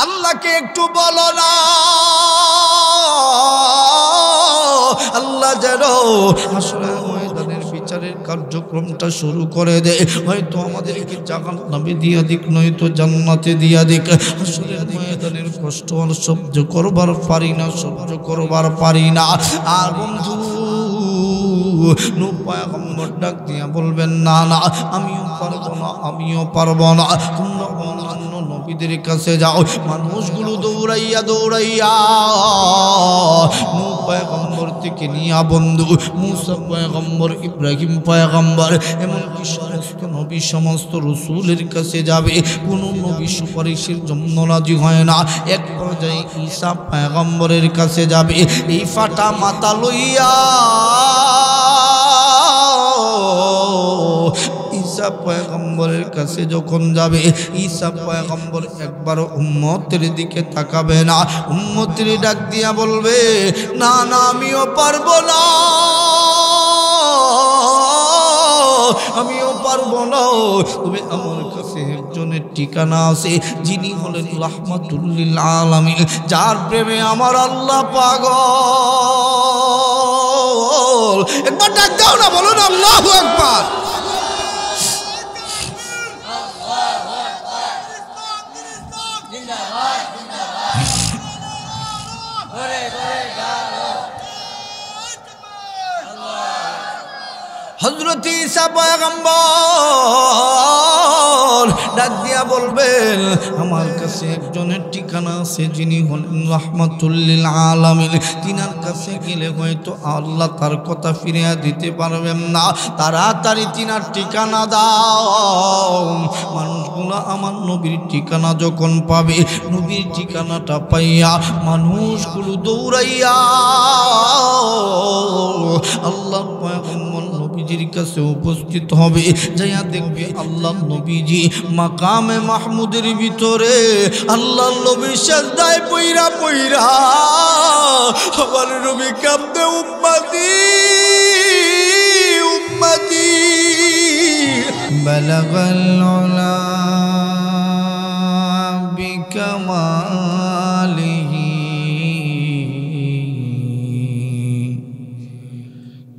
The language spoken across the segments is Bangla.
আল্লাহকে একটু বলো না আল্লাহ যেন হাসরের ময়দানের বিচারের কার্যক্রমটা শুরু করে দেয়। হয়তো আমাদেরকে জাহান্নামে দিয়া দিক, নয়তো জান্নাতে দিয়া দিক। হাসরের ময়দানের কষ্ট আর সহ্য করবার পারি না, সহ্য করবার পারি না। আর বন্ধু নূহ পয়গম্বর ডাক দিয়া বলবেন, না না আমিও পারবো না, আমিও পারবো না। তোমরা অন্যান্য নবীদের কাছে যাও। মানুষগুলো দৌড়াইয়া দৌড়াইয়া নূহ পয়গম্বর থেকে নিয়া বন্ধু মুসা পয়গম্বর, ইব্রাহিম পয়গম্বর, এমনকি সমস্ত নবী, সমস্ত রসুলের কাছে যাবে। কোনো নবী সুপারিশের জন্য রাজি হয় না। এক পর্যায়ে ঈসা পয়গম্বরের কাছে যাবে। এই ফাটা মাথা লইয়া ঈসা পয়গম্বরের কাছে যখন যাবে, ঈসা পয়গম্বর একবার উম্মতের দিকে তাকাবে না। উম্মতের ডাক দিয়া বলবে, না না আমিও পারবো না, আমিও পারবো না। তবে আমার কাছে একজনের ঠিকানা আছে, যিনি হলেন রাহমাতুল লিল আলামিন, যার প্রেমে আমার আল্লাহ পাগল। একবার ডাক দাও না, বলুন আল্লাহু আকবার। হযরত ঈসা পয়গম্বর ডাক দিয়া বলবেন, আমার কাছে একজনের ঠিকানা আছে, যিনি হলেন রাহমাতুল লিল আলামিন। তিনার কাছে গেলে হয়তো আল্লাহ তার কথা ফিরিয়ে দিতে পারবেন না। তাড়াতাড়ি তিনার ঠিকানা দাও। মানুষগুলো আমার নবীর ঠিকানা যখন পাবে, নবীর ঠিকানাটা পাইয়া মানুষগুলো দৌড়াইয়া আল্লাহ পয়গম্বর নবীজির কাছে উপস্থিত হবে। যাইয়া দেখবে আল্লাহ নবীজি মাকামে মাহমুদের ভিতরে আল্লাহ নবী সাজদায় পইরা পইরা আমার নবী কাঁদতে, উম্মতি উম্মতি বালাগাল উলা বিকামালিহি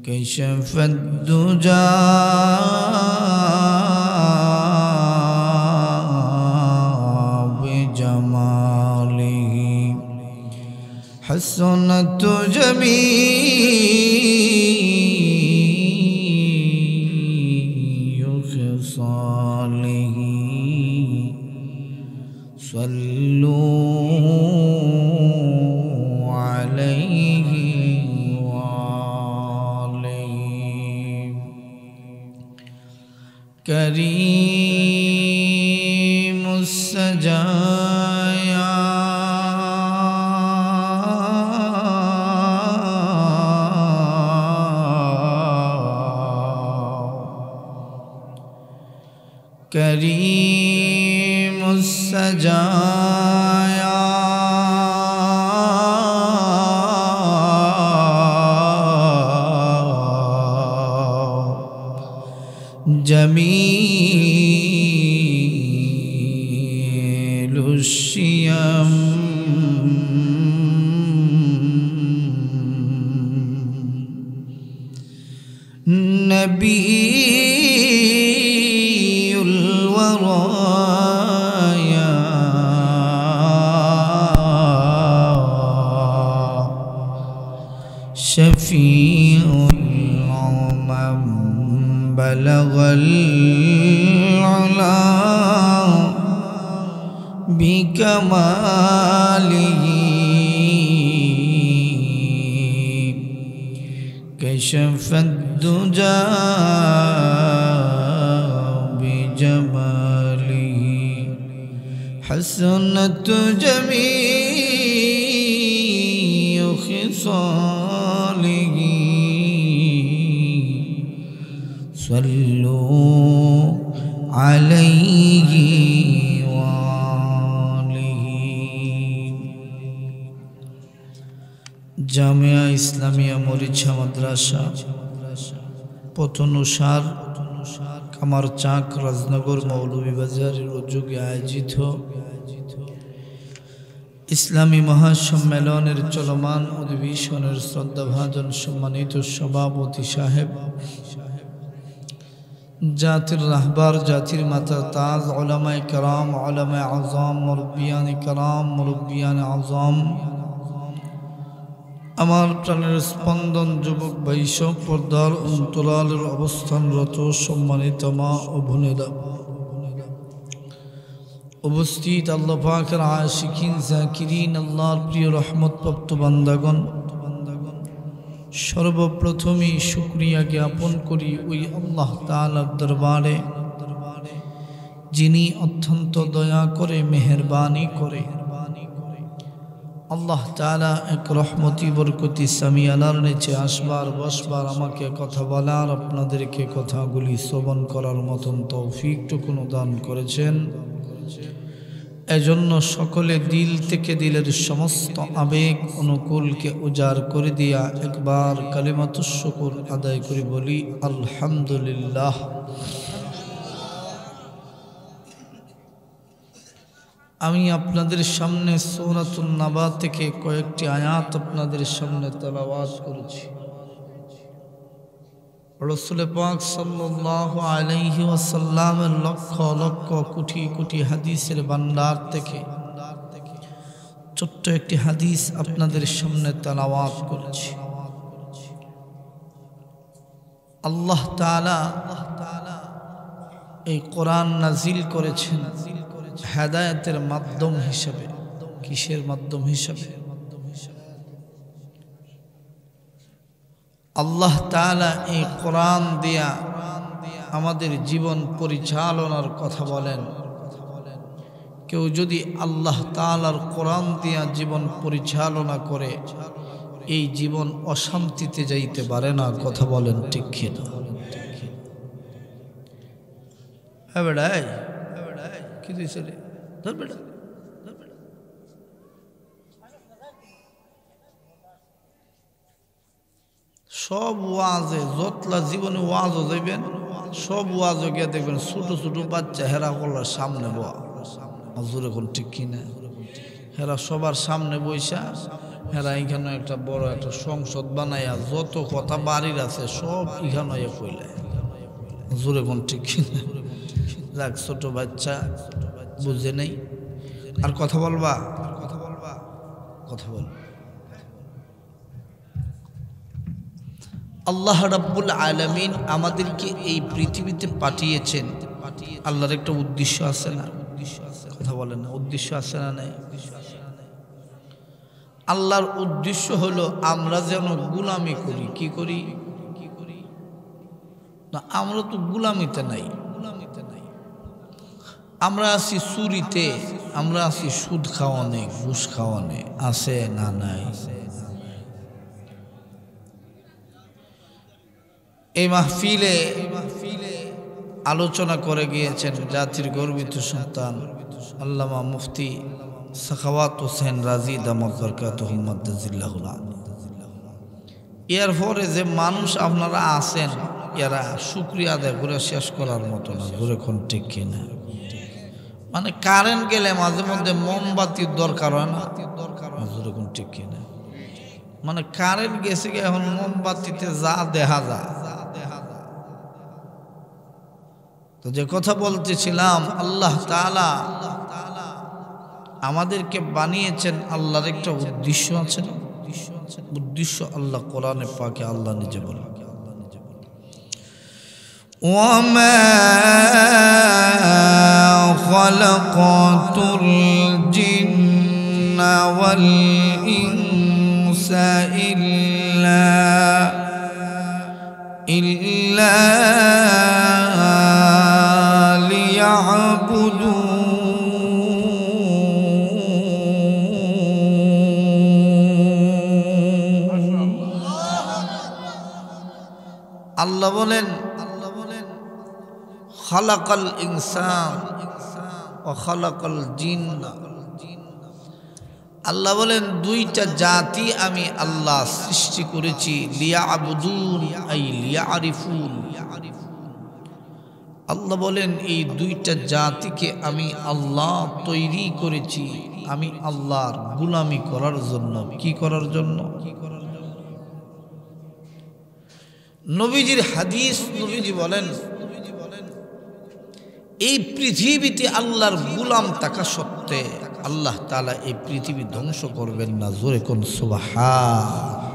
কাশাফাদ দুজা বিজামালিহি হাসনাত জামিউ খিসালিহি সাল্লু আলাইহি করিমুস সাজায়া করিমুস সাজায়া জামিলুশ শিয়াম নবিয়ুল ওয়ারায়া শফিউল উমাম বালাগাল উলা বিকামালিহি কাশাফাদ দুজা বিজামালিহি হাসনাত জামিউ খিসালিহি সাল্লু আলাইহি ওয়া আলিহি। জামিয়া ইসলামিয়া মরিচা মাদ্রাসা পতনুসার কামারচাক রাজনগর মৌলভীবাজারের উদ্যোগে আয়োজিত ইসলামী মহাসম্মেলনের চলমান অধিবেশনের শ্রদ্ধাভাজন সম্মানিত সভাপতি সাহেব, জাতির রাহবার, জাতির মাতা তাজ, উলামায়ে কেরাম, উলামায়ে আযম, মুরব্বিয়ানে কেরাম, মুরব্বিয়ানে আযম, আমার প্রাণের স্পন্দন যুবক বৈষব, পর্দার অন্তরালের অবস্থানরত সম্মানিত মা ও বোনেরা, উপস্থিত আল্লাহ পাকের আশিকিন জাকিরিন, আল্লাহর প্রিয় রহমতপ্রাপ্ত বান্দাগণ, সর্বপ্রথমেই শুকরিয়া জ্ঞাপন করি ওই আল্লাহ তাআলার দরবারে, যিনি অত্যন্ত দয়া করে মেহেরবানি করে আল্লাহ তাআলা এক রহমতি বরকতি সামিয়ানার নিচে আসবার বসবার, আমাকে কথা বলার, আপনাদেরকে কথাগুলি শ্রবণ করার মতন তৌফিকটুকু দান করেছেন। এজন্য সকলে দিল থেকে দিলের সমস্ত আবেগ অনুকূলকে উজাড় করে দিয়া একবার কালিমাতুশ শুকর আদায় করে বলি আলহামদুলিল্লাহ। আমি আপনাদের সামনে সূরাতুন নাবা থেকে কয়েকটি আয়াত আপনাদের সামনে তেলাওয়াত করেছি। রাসূল পাক সাল্লাল্লাহু আলাইহি ওয়াসাল্লামের লক্ষ লক্ষ কোটি কোটি হাদিসের ভান্ডার থেকে ছোট্ট একটি হাদিস আপনাদের সামনে তেলাওয়াত করেছি। আল্লাহ তাআলা এই কোরআন নাজিল করেছেন হেদায়েতের মাধ্যম হিসেবে। কিসের মাধ্যম হিসেবে? আল্লাহ তাআলা এই কোরআন দিয়া আমাদের জীবন পরিচালনার কথা বলেন। কেউ যদি আল্লাহ তাআলার কোরআন দিয়া জীবন পরিচালনা করে, এই জীবন অশান্তিতে যাইতে পারে না। কথা বলেন ঠিক কিনা? হ্যাঁ বেড়াই, কি দিয়েছে রে? ধর বেড়া, সব ওয়াজে যতলা জীবনে ওয়াজও যাইবেন, সব ওয়াজও গিয়ে দেখবেন ছোট ছোট বাচ্চা হেরা করলার সামনে বয়া। হুজুর এখন ঠিক কিনা? হেরা সবার সামনে বইসা, হেরা এখানে একটা বড় একটা সংসদ বানাইয়া যত কথা বাড়ির আছে সব এখানে কইলে। হুজুর এখন ঠিক কিনা? যাক, ছোট বাচ্চা বুঝে নেই। আর কথা বলবা, কথা বল। আল্লাহ রাব্বুল আলামিন আমাদেরকে এই পৃথিবীতে পাঠিয়েছেন। আল্লাহর একটা উদ্দেশ্য আছে না? কথা বলেন না, উদ্দেশ্য আছে না? নাই। আল্লাহর উদ্দেশ্য হলো আমরা যেন গোলামি করি। কি করি না? আমরা তো গোলামিতে নাই। আমরা আছি চুরিতে, আমরা আছি সুদ খাওয়ানে, ঘুষ খাওয়ানে। আছে না? নাই। এই মাহফিলে আলোচনা করে গিয়েছেন জাতির গর্বিত সন্তান আল্লামা মুফতি সাখাওয়াত হোসেন রাজি দামাত বরকাতুহু মাদ্দাজিল্লাহুল আলী। এরপরে যে মানুষ আপনারা আছেন, এরা শুকরিয়া আদায় করে শেষ করার মতো না। যেরকম ঠিক কিনা? মানে কারেন্ট গেলে মাঝে মধ্যে মোমবাতির দরকার হয় না? যেরকম ঠিক কিনা? মানে কারেন্ট গেছে গিয়ে এখন মোমবাতিতে যা দেখা যায়। তো যে কথা বলতেছিলাম, আল্লাহ তাআলা আমাদেরকে বানিয়েছেন, আল্লাহর একটা উদ্দেশ্য আছে না? উদ্দেশ্য আল্লাহ কোরআনে পাকে আল্লাহ নিজে বলেন, ওয়ামা খালাকাতুল জিন্না ওয়াল ইনসা ইল্লা আল্লাহ বলেন খালাকাল ইনসান ওয়া খালাকাল জিন্না। আল্লাহ বলেন দুইটা জাতি আমি আল্লাহ সৃষ্টি করেছি, লিয়াবুদুন আই লিয়ারিফুন। আল্লাহ বলেন এই দুইটা জাতিকে আমি আল্লাহ তৈরি করেছি আমি আল্লাহর গোলামি করার জন্য। কি করার জন্য? নবীজির হাদিস, নবীজি বলেন এই পৃথিবীতে আল্লাহর গোলাম থাকা সত্ত্বে আল্লাহ তাআলা এই পৃথিবী ধ্বংস করবেন না। জোরে কোন সুবহানাল্লাহ।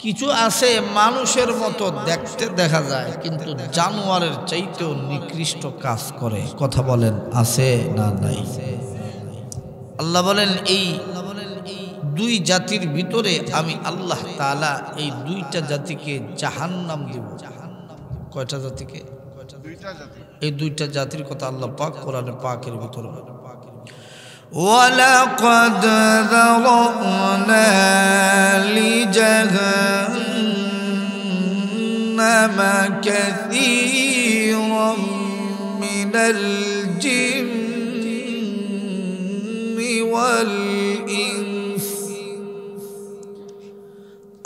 কিছু আছে মানুষের মতো দেখতে দেখা যায় কিন্তু জানোয়ারের চাইতেও নিকৃষ্ট কাজ করে। কথা বলেন আছে না নাই? আল্লাহ বলেন এই দুই জাতির ভিতরে আমি আল্লাহ তাআলা এই দুইটা জাতিকে জাহান্নাম দেব। কয়টা জাতিকে? এই দুইটা জাতির কথা আল্লাহ পাক কোরআনে পাকের ভিতরে বলেন, ওয়ালাকাদ যারানা লিজাহান্নামা কাসীরাম মিনাল জিন্নি ওয়াল ইনস।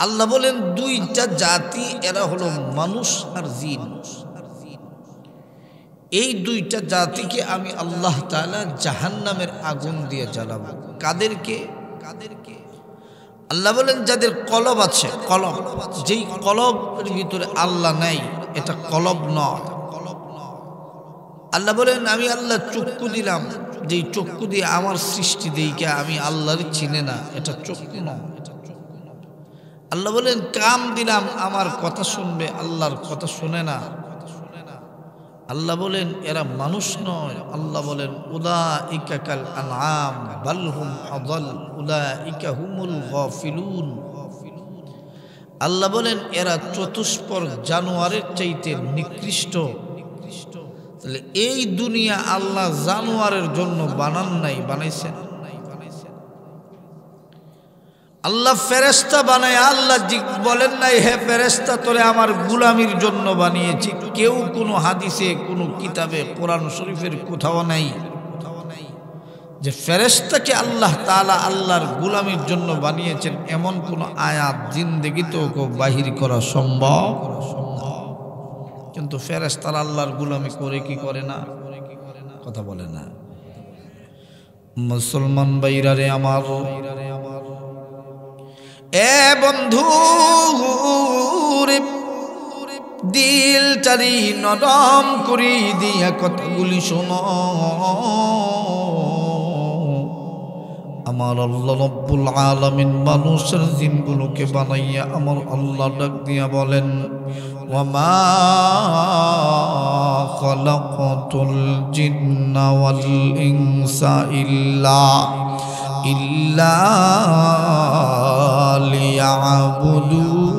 আল্লাহ বলেন দুইটা জাতি এরা হলো মানুষ আর জিন। এই দুইটা জাতিকে আমি আল্লাহ তাআলা জাহান্নামের আগুন দিয়ে জ্বালাবো। কাদেরকে? আল্লাহ বলেন যাদের কলব আছে, কলব, যেই কলবের ভিতরে আল্লাহ নাই, এটা কলব নয়। আল্লাহ বলেন আমি আল্লাহ চক্ষু দিলাম, যেই চক্ষু দিয়ে আমার সৃষ্টি দেইকে আমি আল্লাহর চিনে না, এটা চক্ষু নয়। আল্লাহ বলেন কান দিলাম আমার কথা শুনবে, আল্লাহর কথা শুনে না। আল্লাহ বলেন এরা মানুষ নয়। আল্লাহ বলেন উলাইকা কাল আনআম বাল হুম আযাল উলাইকা হুমুল গাফিলুন। আল্লাহ বলেন এরা চতুষ্পর জানোয়ারের চাইতে নিকৃষ্ট। তাহলে এই দুনিয়া আল্লাহ জানোয়ারের জন্য বানান নাই, বানাইছেন। আল্লাহ ফেরেশতা বানায় আল্লাহ বলেন নাই হে ফেরেশতা তোরে আমার গোলামির জন্য বানিয়েছি। কেউ কোনো হাদিসে কোনো কিতাবে কোরআন শরীফের কোথাও নাই যে ফেরেশতাকে আল্লাহ তাআলা আল্লাহর গোলামির জন্য বানিয়েছেন। এমন কোন আয়াত জিন্দেগিতেও বাহির করা সম্ভব। কিন্তু ফেরেশতারা আল্লাহর গোলামি করে কি করে না? কথা বলে না। মুসলমান ভাইরা আমার, এ বন্ধু দিল চারি নরম করি দিয়া কথাগুলি শোনো। আমার আল্লাহ রব্বুল আলামিন মানুষের জিনগুলোকে বানাইয়া আমার আল্লাহ ডাক দিয়া বলেন ওয়ামা খালাকাতুল জিন্না ওয়াল ইনসা ইল্লা লিয়াবুদুন।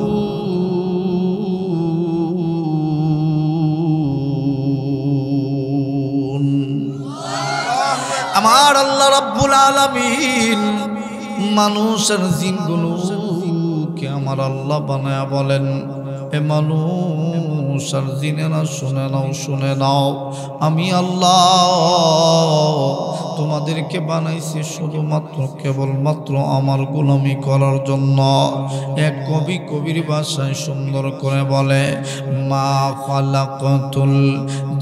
আমার আল্লাহ রাব্বুল আলামিন মানুষের জিনগুলোকে আমার আল্লাহ বানায়া বলেন এ মানুষ আর জিনেরা শুনে নাও, শুনে নাও, আমি আল্লাহ তোমাদেরকে বানাইছি শুধুমাত্র কেবলমাত্র আমার গোলামি করার জন্য। এক কবি কবির ভাষায় সুন্দর করে বলে মা খালাকাতুল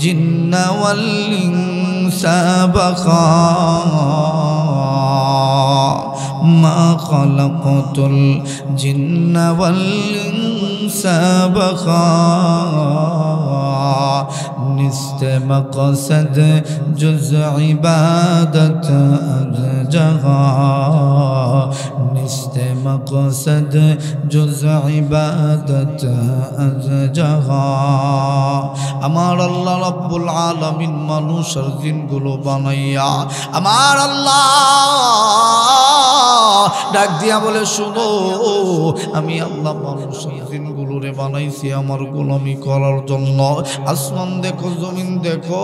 জিন্না ওয়াল ইনসা বাখা মা খালাকাতুল জিন্না ওয়াল ইনসা বাখা নিস্তে মকসদ জুজ ইবাদত জাগা নিস্তে মকসদ জুজ ইবাদত জাগা। আমার আল্লাহ রাব্বুল আলামিন মানুষের জিনগুলো বানাইয়া আমার আল্লাহ ডাক দিয়া বলে শুনো আমি আল্লাহ মানুষের জিনগুলোরে বানাইছি আমার গোলামি করার জন্য। আসমান দেখো, জমিন দেখো,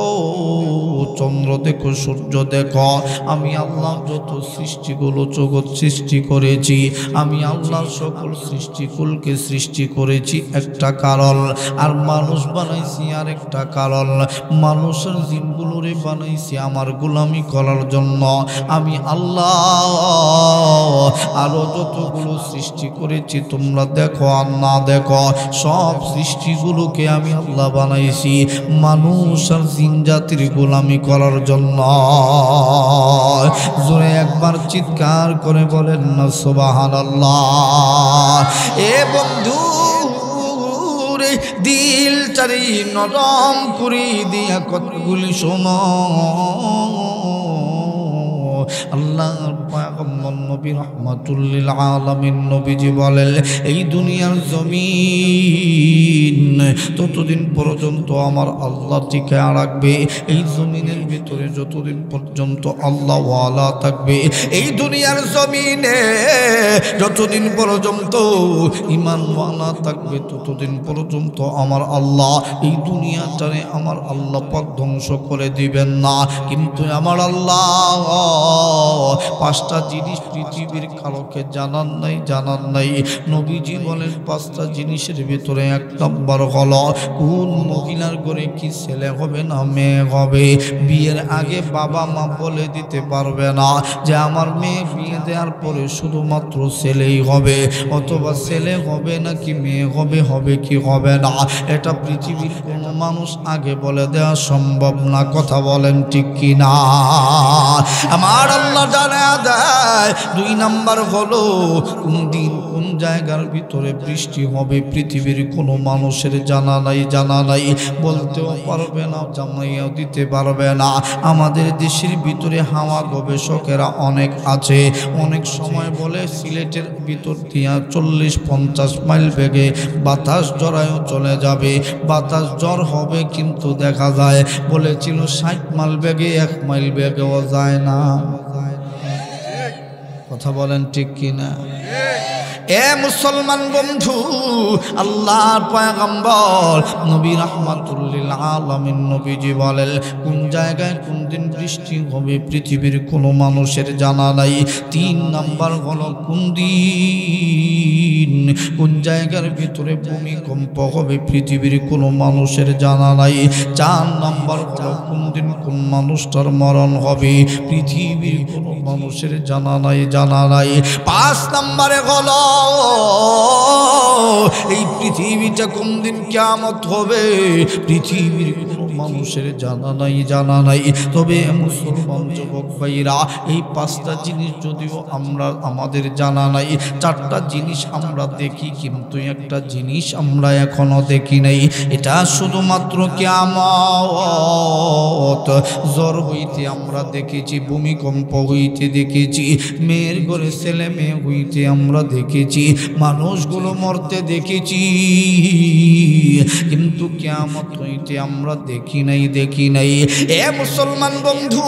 চন্দ্র দেখো, সূর্য দেখো, আমি আল্লাহ যত সৃষ্টিগুলো জগৎ সৃষ্টি করেছি আমি আল্লাহ সকল সৃষ্টিকুলকে সৃষ্টি করেছি একটা কারণ, আর মানুষ বানাইছি আর একটা কারণ। মানুষের জিনগুলোরে বানাইছি আমার গোলামি করার জন্য। আমি আল্লাহ আরো যতগুলো সৃষ্টি করেছি তোমরা দেখো আর না দেখো, সব সৃষ্টিগুলোকে আমি আল্লাহ বানাইছি মানুষ আর জিন জাতির গোলামি করার জন্য। জোরে একবার চিৎকার করে বলেন না সুবহানাল্লাহ। এ বন্ধু রে দিলটারি নরম করে দিয়া কতগুলি শোনো, আল্লাহর পয়গম্বর নবী রাহমাতুল লিল আলামিন নবীজি বলেন, এই দুনিয়ার জমিন ততদিন পর্যন্ত আমার আল্লাহ টিকায় রাখবে, এই জমিনের ভিতরে যতদিন পর্যন্ত আল্লাহ ওয়ালা থাকবে, এই দুনিয়ার জমিনে যতদিন পর্যন্ত ঈমান ওয়ালা থাকবে ততদিন পর্যন্ত আমার আল্লাহ এই দুনিয়াটারে আমার আল্লাহ পাক ধ্বংস করে দিবেন না। কিন্তু আমার আল্লাহ পাঁচটা জিনিস পৃথিবীর কাউকে জানান নাই। নবীজি বলেন পাঁচটা জিনিসের ভিতরে এক নম্বর হলো কোন মহিলার ঘরে কি ছেলে হবে না মেয়ে হবে, বিয়ের আগে বাবা মা বলে দিতে পারবে না যে আমার মেয়ে বিয়ে দেওয়ার পরে শুধুমাত্র ছেলেই হবে, অথবা ছেলে হবে নাকি মেয়ে হবে, হবে কি হবে না, এটা পৃথিবীর কোনো মানুষ আগে বলে দেওয়া সম্ভব না। কথা বলেন ঠিক কি না? আমার আল্লাহ জানা দেয়। দুই নাম্বার হলো কোন দিন কোন জায়গার ভিতরে বৃষ্টি হবে পৃথিবীর কোনো মানুষের জানা নাই, বলতেও পারবে না, জানাইয়াও দিতে পারবে না। আমাদের দেশের ভিতরে হাওয়া গবেষকেরা অনেক আছে, অনেক সময় বলে সিলেটের ভিতর দিয়া 40-50 মাইল বেগে বাতাস জড়ায়ও চলে যাবে, বাতাস জ্বর হবে, কিন্তু দেখা যায় বলেছিল 60 মাইল বেগে 1 মাইল বেগেও যায় না। কথা বলেন ঠিক কিনা? এ মুসলমান বন্ধু, আল্লাহর পয়গম্বর নবী রাহমাতুল লিল আলামিন নবীজি বলেন কোন জায়গায় কোন দিন বৃষ্টি হবে পৃথিবীর কোনো মানুষের জানা নাই। 3 নাম্বার হলো কোন দিন কোন জায়গার ভিতরে ভূমিকম্প হবে পৃথিবীর কোনো মানুষের জানা নাই। 4 নাম্বার হলো কোন দিন কোন মানুষটার মরণ হবে পৃথিবীর কোনো মানুষের জানা নাই। 5 নাম্বারে হলো এই পৃথিবীটা কোন দিন কিয়ামত হবে পৃথিবীর কোনো মানুষের জানা নাই। তবে মুসলমান যুবক ভাইরা, এই 5টা জিনিস যদিও আমাদের জানা নাই, 4টা জিনিস আমরা দেখি, কিন্তু একটা জিনিস আমরা এখনো দেখি নাই। এটা শুধুমাত্র কিয়ামত। জ্বর হইতে আমরা দেখেছি, ভূমিকম্প হইতে দেখেছি, মেয়ের ঘরে ছেলে মেয়ে হইতে আমরা দেখেছি, মানুষগুলো মরতে দেখেছি, কিন্তু কিয়ামত হইতে আমরা দেখি নাই। এ মুসলমান বন্ধু,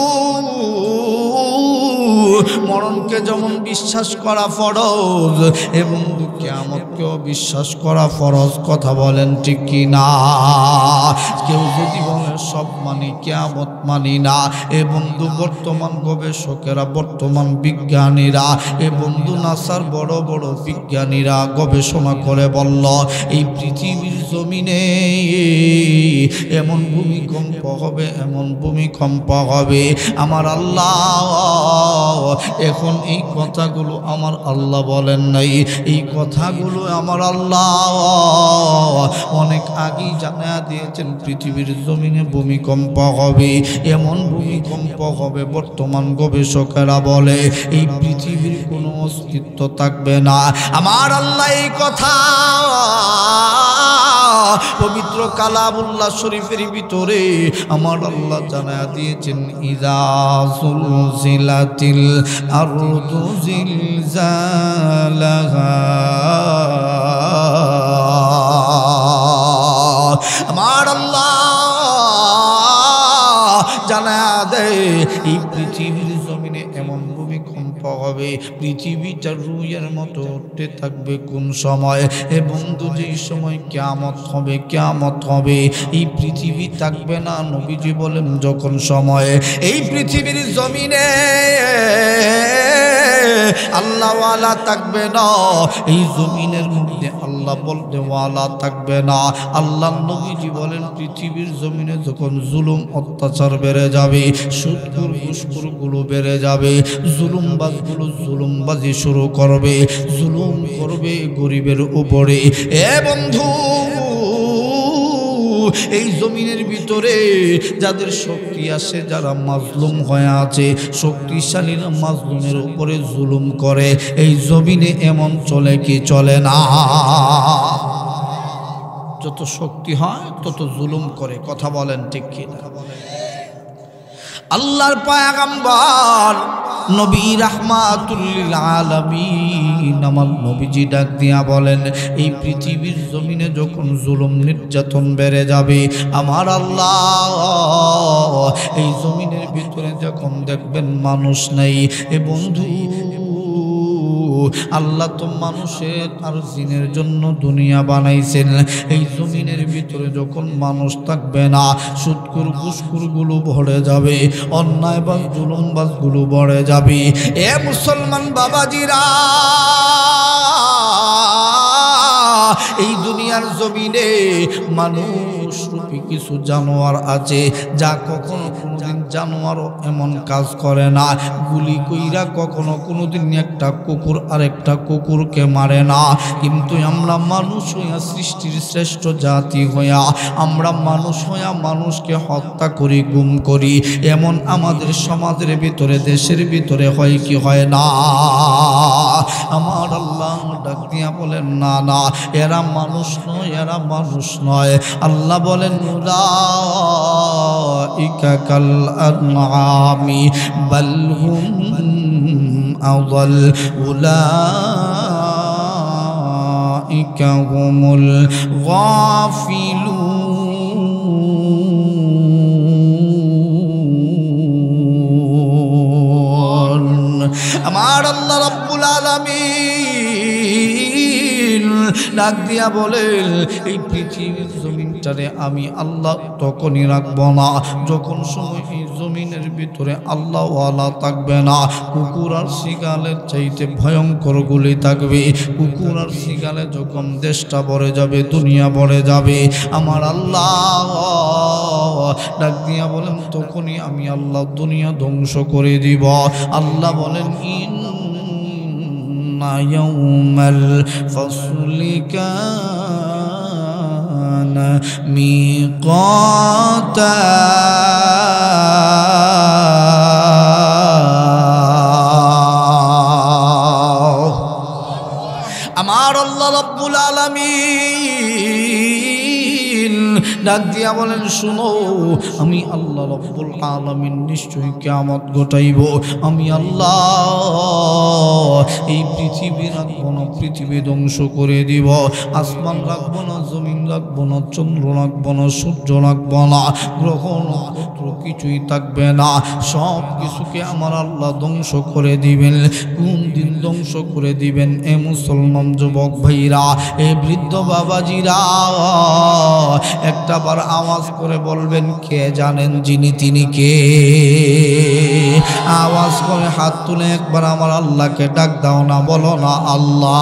মরণকে যেমন বিশ্বাস করা ফরজ, এবং কিয়ামতকেও বিশ্বাস করা ফরজ। কথা বলেন ঠিক কি না? কেউ যদি বলে সব মানি, কিয়ামত মানি না, এ বন্ধু বর্তমান গবেষকেরা, বর্তমান বিজ্ঞানীরা, এ বন্ধু নাসার বড় বড় বিজ্ঞানীরা গবেষণা করে বলল এই পৃথিবীর জমিনে এমন ভূমিকম্প হবে, এমন ভূমিকম্প হবে। আমার আল্লাহ এখন এই কথাগুলো আমার আল্লাহ বলেন নাই, এই কথাগুলো আমার আল্লাহ অনেক আগেই জানা দিয়েছেন। পৃথিবীর জমিনে ভূমিকম্প হবে, এমন ভূমিকম্প হবে বর্তমান গবেষকেরা বলে এই পৃথিবীর কোনো অস্তিত্ব থাকবে না। আমার আল্লাহ এই কথা পবিত্র কালামুল্লাহ শরীফের ভিতরে আমার আল্লাহ জানায়া দিয়েছেন, ইযা যুলজিলাতিল আরদু জিলজালাহা। আমার আল্লাহ জানায়া দেয় এই পৃথিবীর জমিনে এমন ভূমিকম্প হবে, পৃথিবীটা রুইয়ের মতো উঠতে থাকবে কোন সময়? এ বন্ধু যেই সময় কিয়ামত হবে, এই পৃথিবী থাকবে না। নবীজি বলেন যখন সময় এই পৃথিবীর জমিনে আল্লাহওয়ালা থাকবে না, এই জমিনের মধ্যে আল্লাহ আল্লাহ বলতে ওয়ালা থাকবে না। আল্লাহ নবীজি বলেন পৃথিবীর জমিনে যখন জুলুম অত্যাচার বেড়ে যাবে, সুদখোর ঘুষখোরগুলো বেড়ে যাবে, জুলুমবাজগুলো জুলুমবাজি শুরু করবে, জুলুম করবে গরিবের উপরে। এ বন্ধু, এই জমিনের ভিতরে যাদের শক্তি আছে, যারা মাজলুম হয়ে আছে, শক্তিশালীরা মাজলুমের উপরে জুলুম করে, এই জমিনে এমন চলে কি চলে না? যত শক্তি হয় তত জুলুম করে। কথা বলেন ঠিক কি না? আল্লাহর পয়গম্বর নবী রাহমাতুল লিল আলামিন আমার নবীজি ডাক দিয়া বলেন, এই পৃথিবীর জমিনে যখন জুলুম নির্যাতন বেড়ে যাবে, আমার আল্লাহ এই জমিনের ভিতরে যখন দেখবেন মানুষ নেই, এ বন্ধু আল্লাহ তো মানুষের আর জিনের জন্য দুনিয়া বানাইছেন, এই জমিনের ভিতরে যখন মানুষ থাকবে না, সুদখোর ঘুষখোরগুলো ভরে যাবে, অন্যায়বাজ জুলুমবাজগুলো ভরে যাবে। এ মুসলমান বাবাজিরা, এই দুনিয়ার জমিনে মানুষ রূপী কিছু জানোয়ার আছে, যা কখনো কোনোদিন জানোয়ারও এমন কাজ করে না। গুলি কইরা কখনো কোনোদিন একটা কুকুর আরেকটা কুকুরকে মারে না। কিন্তু আমরা মানুষ হইয়া, সৃষ্টির শ্রেষ্ঠ জাতি হইয়া, আমরা মানুষ হইয়া মানুষকে হত্যা করি, গুম করি। এমন আমাদের সমাজের ভিতরে, দেশের ভিতরে হয় কি হয় না? আমার আল্লাহ ডাক দিয়া বলেন, না না, এরা মানুষ নয়, এরা মানুষ নয়। আল্লাহ বলেন, উলাইকা কাল আনআমি বাল হুম আযাল, উলাইকা হুমুল গাফিলুন। আমার আল্লাহ রাব্বুল আলামিন ডাক দিয়া বলেন, এই পৃথিবীর জমিনটারে আমি আল্লাহ তখনই রাখবো না যখন সময় এই জমিনের ভিতরে আল্লাহওয়ালা থাকবে না। কুকুর আর শিগালের চাইতে ভয়ঙ্কর গুলি থাকবে। কুকুর আর শিগালে যখন দেশটা ভরে যাবে, দুনিয়া ভরে যাবে, আমার আল্লাহ ডাক দিয়া বলেন, তখনই আমি আল্লাহ দুনিয়া ধ্বংস করে দিব। আল্লাহ বলেন, ইয়াউমাল ফাসলি কানা মিকাতা। আমার আল্লাহ রাব্বুল আলামিন ডাক দিয়া বলেন, শুনো, আমি আল্লাহ রাব্বুল আলামিন নিশ্চয়ই কিয়ামত ঘটাইব। আমি আল্লাহ এই পৃথিবী রাখবো না, পৃথিবী ধ্বংস করে দিব। আসমান রাখবো না, জমিন রাখবো না, চন্দ্র রাখবো না, সূর্য রাখবো না, গ্রহ নক্ষত্র কিছুই থাকবে না। সব কিছুকে আমার আল্লাহ ধ্বংস করে দিবেন। কোন দিন ধ্বংস করে দিবেন? এ মুসলমান যুবক ভাইরা, এ বৃদ্ধ বাবাজিরা, একটাবার আওয়াজ করে বলবেন, কে জানেন যিনি তিনি কে? আওয়াজ করে হাত তুলে একবার আমার আল্লাহকে ডাক দাও না, বলো না আল্লাহ।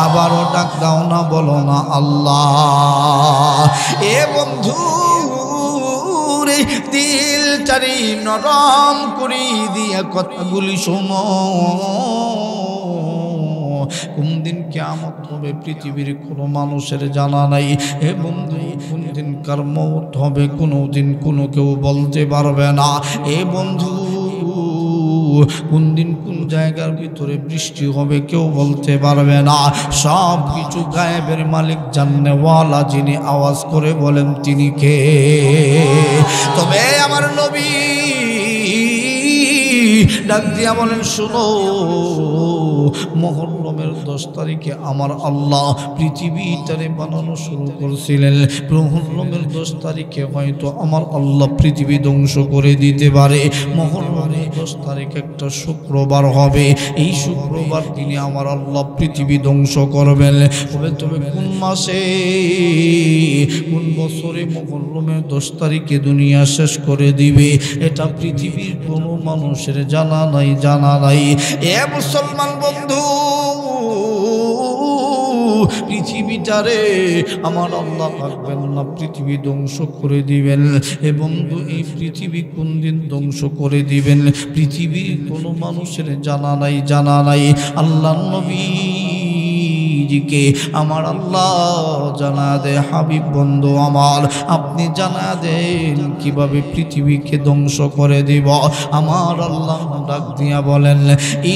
আবারও ডাক দাও না, বলো না আল্লাহ। এ বন্ধু রে, দিলটারি নরম করি দিয়া কথাগুলি শোনো। কোন দিন কিয়ামত হবে পৃথিবীর কোনো মানুষের জানা নাই। হে বন্ধু, কোন দিন কার মওত হবে কোনো দিন কোনো কেউ বলতে পারবে না। এ বন্ধু, কোন দিন কোন জায়গার ভিতরে বৃষ্টি হবে কেউ বলতে পারবে না। সব কিছু গায়েবের মালিক, জান্নেওয়ালা যিনি, আওয়াজ করে বলেন তিনি কে? তবে আমার নবী ডাক দিয়া বলেন, শোনো, মুহররমের 10 তারিখে আমার আল্লাহ পৃথিবীটারে বানানো শুরু করেছিলেন। মুহররমের 10 তারিখে হয়তো আমার আল্লাহ পৃথিবী ধ্বংস করে দিতে পারে। মুহররমের 10 তারিখ একটা শুক্রবার হবে। এই শুক্রবার দিনে আমার আল্লাহ পৃথিবী ধ্বংস করবেন। তবে কোন মাসে, কোন বছরে মুহররমের 10 তারিখে দুনিয়া শেষ করে দিবে, এটা পৃথিবীর কোনো মানুষের জানা নাই, জানা নাই। এ মুসলমান বন্ধু, পৃথিবীটারে আমার আল্লাহ রাখবেন না, পৃথিবী ধ্বংস করে দিবেন। এ বন্ধু, এই পৃথিবী কোন দিন ধ্বংস করে দিবেন পৃথিবীর কোনো মানুষের জানা নাই, জানা নাই। আল্লাহ নবীজিকে আমার আল্লাহ জানা দে, হাবিব বন্ধু আমার আপনি জানা দেন কিভাবে পৃথিবীকে ধ্বংস করে দিব। আমার আল্লাহ ডাক দিয়া বলেন,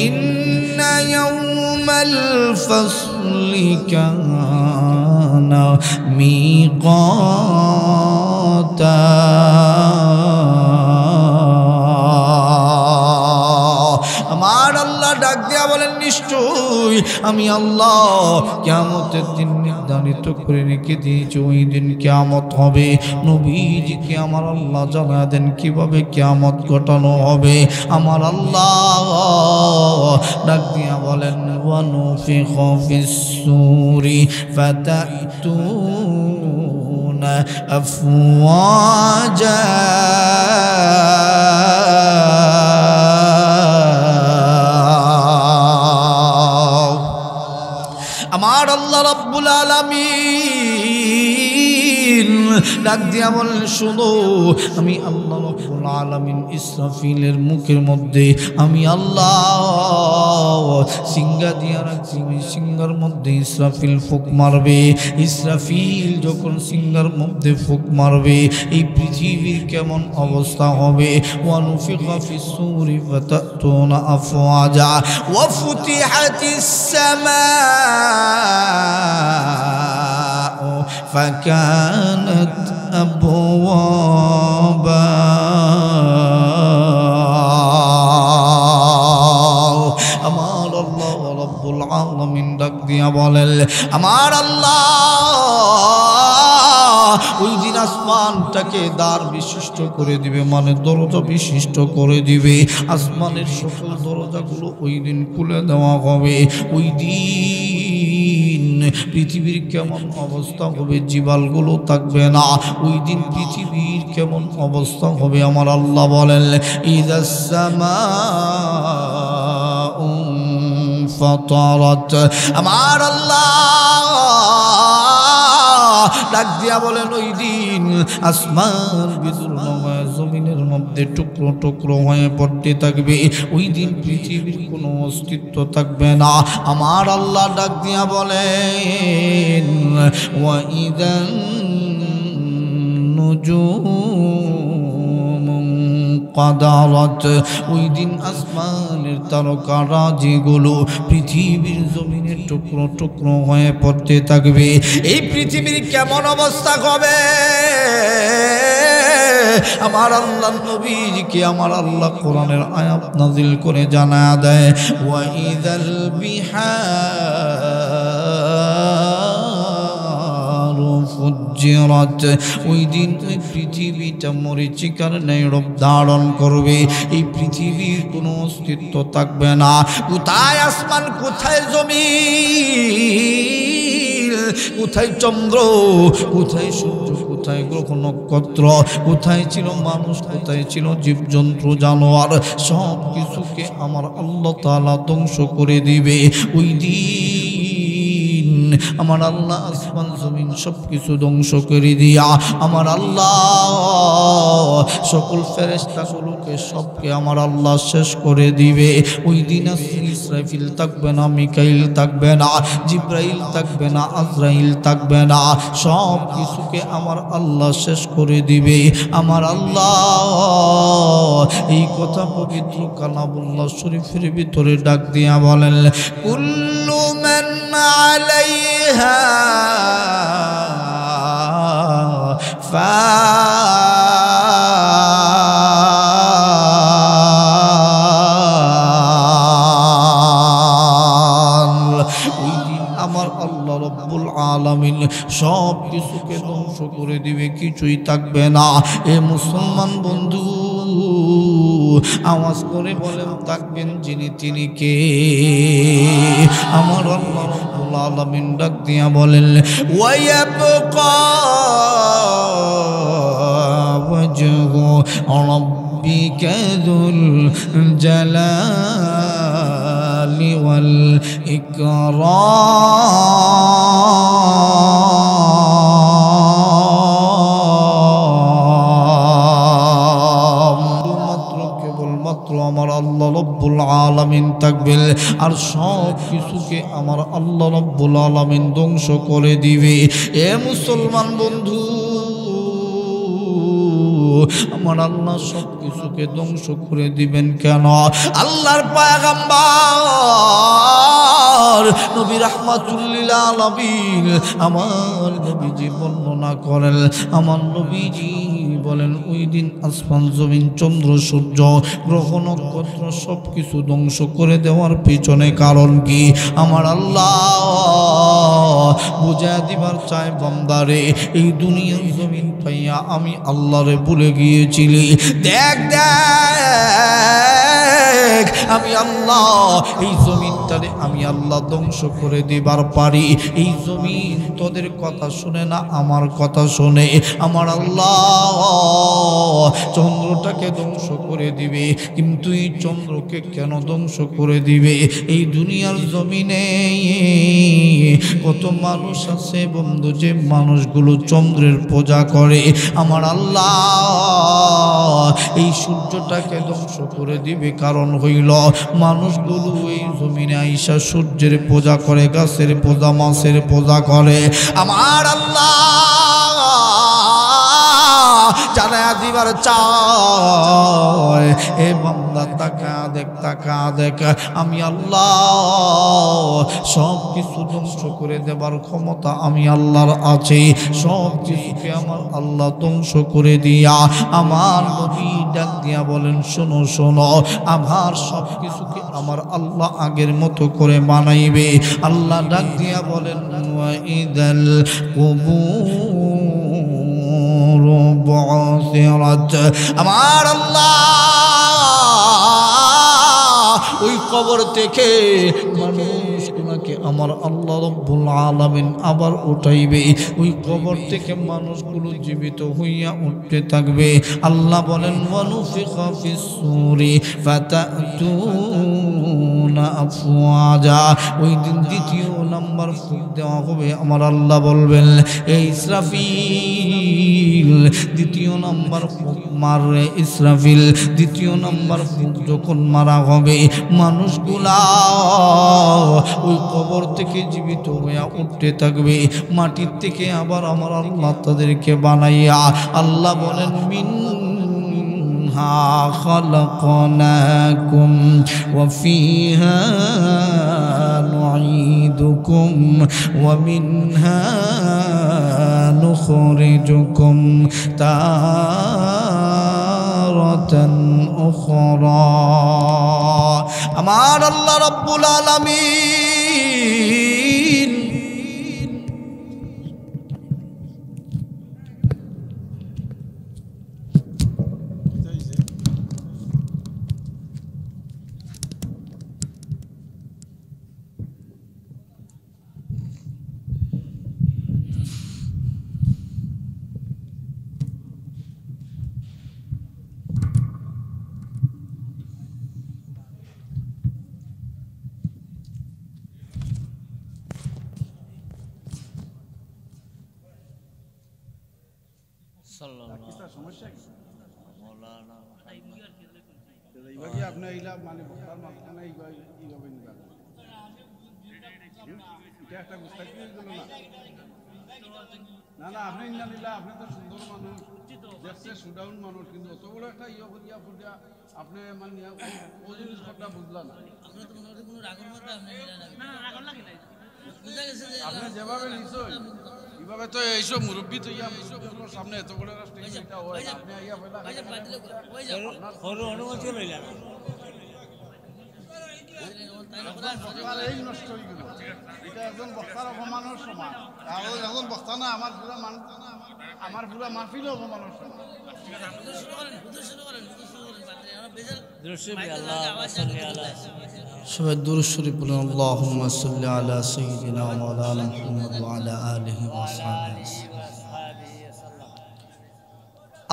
ইন্না ইয়াউমাল ফাসলি কানা মিকাতা। আমার আল্লাহ ডাক দিয়া বলেন, নিশ্চয় আমি আল্লাহ কিয়ামতের দিন নির্ধারিত করে রেখে দিয়েছি, ওই দিন কিয়ামত হবে। নবীজিকে আমার আল্লাহ জানা দেন কিভাবে কিয়ামত ঘটানো হবে। আমার আল্লাহ ডাক দিয়া বলেন, ওয়ানুফিখা ফিস-সূরি ফাতাতুনা আফওয়াজা। আমার আল্লাহ রাব্বুল আলামিন ডাক দিয়া বলেন, শুনো আমি আল্লাহ রাব্বুল আলামিন ইসরাফিলের মুখের মধ্যে আমি আল্লাহ সিংহা দিয়া রাখছি। ওই সিংহার মধ্যে ইসরাফিল ফুঁক মারবে। ইসরাফিল যখন সিংহার মধ্যে ফুঁক মারবে এই পৃথিবীর কেমন অবস্থা হবে। ওয়ানুফিখা ফিস-সূরি ফাতাতুনা আফওয়াজা ওয়া ফুতিহাতিস সামাউ ফাকানাত আবওয়াবা। আমার আল্লাহ রাব্বুল আলামিন ডাক দিয়া বলেন, আমার আল্লাহ ওই দিন আসমানটাকে দ্বার বিশিষ্ট করে দিবে, মানে দরজা বিশিষ্ট করে দিবে। আসমানের সকল দরজাগুলো ওই দিন খুলে দেওয়া হবে। ওই দিন পৃথিবীর কেমন অবস্থা হবে, জিবালগুলো থাকবে না। ওই দিন পৃথিবীর কেমন অবস্থা হবে আমার আল্লাহ বলেন, ইযাস সামাউ ফাতারাত। আমার আল্লাহ ডাক দিয়া বলেন, ওই দিন আসমান বিদুর্ণ হয়ে জমিনের মধ্যে টুকরো টুকরো হয়ে পড়তে থাকবে। ওই দিন পৃথিবীর কোনো অস্তিত্ব থাকবে না। আমার আল্লাহ ডাক দিয়া বলেন, ওয়া ইদান নুজুমুন কাদারাত। ওই দিন আসমানের তারকারা যেগুলো পৃথিবীর জমিনের টুকরো টুকরো হয়ে পড়তে থাকবে। এই পৃথিবীর কেমন অবস্থা হবে আমার আল্লাহ নবীকে আমার আল্লাহ কোরআনের আয়াত নাযিল করে জানা দেয়, ওয়া ইযাল বিহারু ফুজ্জিরাত। ওই দিন ওই পৃথিবীটা মরীচিকার ন্যায় রূপ ধারণ করবে। এই পৃথিবীর কোনো অস্তিত্ব থাকবে না। কোথায় আসমান, কোথায় জমিন, কোথায় চন্দ্র, কোথায় সূর্য, কোথায় গ্রহ নক্ষত্র, কোথায় ছিল মানুষ, কোথায় ছিল জীবজন্তু জানোয়ার, সব কিছুকে আমার আল্লাহ তাআলা ধ্বংস করে দিবে। ওই দিন আমার আল্লাহ আসমান জমিন সব কিছু ধ্বংস করে দিয়া আমার আল্লাহ সকল ফেরেশতাগুলোকে সবকে আমার আল্লাহ শেষ করে দিবে। ওই দিন ইসরাফিল থাকবে না, মিকাইল থাকবে না, জিব্রাইল থাকবে না, আজরাইল থাকবে না, সব কিছুকে আমার আল্লাহ শেষ করে দিবে। আমার আল্লাহ এই কথা পবিত্র কালামুল্লাহ শরীফের ভিতরে ডাক দিয়া বলেন, কুল্লু মান আলাইহা ওই দিন আমার আল্লাহ রব্বুল আলামিন সব কিছুকে ধ্বংস করে দিবে, কিছুই থাকবে না। এ মুসলমান বন্ধু আওয়াজ করে বলেন থাকবেন যিনি, তিনি কে? আমার আল্লাহ রব্বুল আলামিন ডাক দিয়া বলেন, ওয়ায়াবকা ওয়াজহু রাব্বিকা যুল জালাল الجلال والإكرام আমার আল্লাহ রব্বুল আলামিন থাকবে আর সব কিছুকে আমার আল্লাহ রব্বুল আলামিন ধ্বংস করে দিবে। এ মুসলমান বন্ধু, আমার আল্লাহ সব কিছুকে ধ্বংস করে দিবেন কেন? আল্লাহর পয়গম্বর নবী রাহমাতুল লিল আলামিন আমার নবীজি বর্ণনা করেন, আমার নবীজি বলেন ওই দিন আসমান জমিন চন্দ্র সূর্য গ্রহ নক্ষত্র সব কিছু ধ্বংস করে দেওয়ার পিছনে কারণ কি? আমার আল্লাহ বুঝা দিবার চায় বান্দারে, এই দুনিয়ার জমিন পাইয়া আমি আল্লাহরে ভুলে গিয়েছিলি। দেখ দেখ আমি আল্লাহ এই জমিনটারে আমি আল্লাহ ধ্বংস করে দিবার পারি। এই জমিন তোদের কথা শুনে না, আমার কথা শুনে। আমার আল্লাহ চন্দ্রটাকে ধ্বংস করে দিবে, কিন্তু এই চন্দ্রকে কেন ধ্বংস করে দিবে? এই দুনিয়ার জমিনে কত মানুষ আছে বন্ধু, যে মানুষগুলো চন্দ্রের পূজা করে। আমার আল্লাহ এই সূর্যটাকে ধ্বংস করে দিবে, কারণ হইল মানুষগুলো এই জমিনে আইসা সূর্যের পূজা করে, গাছের পূজা, মাছের পূজা করে। আমার আল্লাহ জানায়া দিবার চায়, এ বান্দা তাকা দেখ, তাকা দেখ আমি আল্লাহ সব কিছু ধ্বংস করে দেবার ক্ষমতা আমি আল্লাহর আছে। সব কিছুকে আমার আল্লাহ ধ্বংস করে দিয়া আমার নবী ডাক দিয়া বলেন, শোনো শোনো, আমার সব কিছুকে আমার আল্লাহ আগের মতো করে বানাইবে। আল্লাহ ডাক দিয়া বলেন, ওয়াইদাল কুবুর বু'থিরাত, আমার আল্লাহ ওই কবর থেকে মানুষগুলোকে আমার আল্লাহ রব্বুল আলামিন আবার উঠাইবে। ওই কবর থেকে মানুষগুলো জীবিত হইয়া উঠতে থাকবে। আল্লাহ বলেন, ওয়ানুফিখা ফিস সূরি ফাতাতুনা আফওয়াজা, ওই দিন দ্বিতীয় নাম্বার ফুঁক দেওয়া হবে। আমার আল্লাহ বলবেন, এই ইসরাফিল দ্বিতীয় নাম্বার ফুঁক মারবে। ইসরাফিল দ্বিতীয় নাম্বার ফুঁক যখন মারা হবে, মানুষগুলা ওই কবর থেকে জীবিত হইয়া উঠতে থাকবে। মাটির থেকে আবার আমার আল্লাহ তাদেরকে বানাইয়া আল্লাহ বলেন, মিনহা খালাকনাকুম ওয়া ফিহা নুঈদুকুম ওয়া মিনহা নুখরিজুকুম তারাতান উখরা। আমার আল্লাহ রাব্বুল আলামিন না না, আপনি ইন্নালিল্লাহ, আপনি তো সুন্দর মানুষ, দেখছে সুডাউন মানুষ, কিন্তু অত বড় একটা ইয়ে করিয়া ফুটিয়া আপনি মানে ও জিনিসটা বুঝলাম না। আপনি যেভাবে নিশ্চয় এইভাবে তো এইসব মুরব্বী তো ইয়া সামনে এত বড় একটা এটা হয়, আপনি আইয়া ফেলা অনুমতি লইলেন এই নষ্ট হয়ে গেল। এটা একজন বক্তার অপমানের সমান, একজন বক্তা না, আমার পুরা মাহফিল অপমানের সমান। সবাই দুরূদ শরীফ বলুন, আল্লাহুম্মা সাল্লি আলা সাইয়্যিদিনা ওয়া মাওলানা মুহাম্মদ ওয়া আলা আলিহি ওয়া সাহবিহি।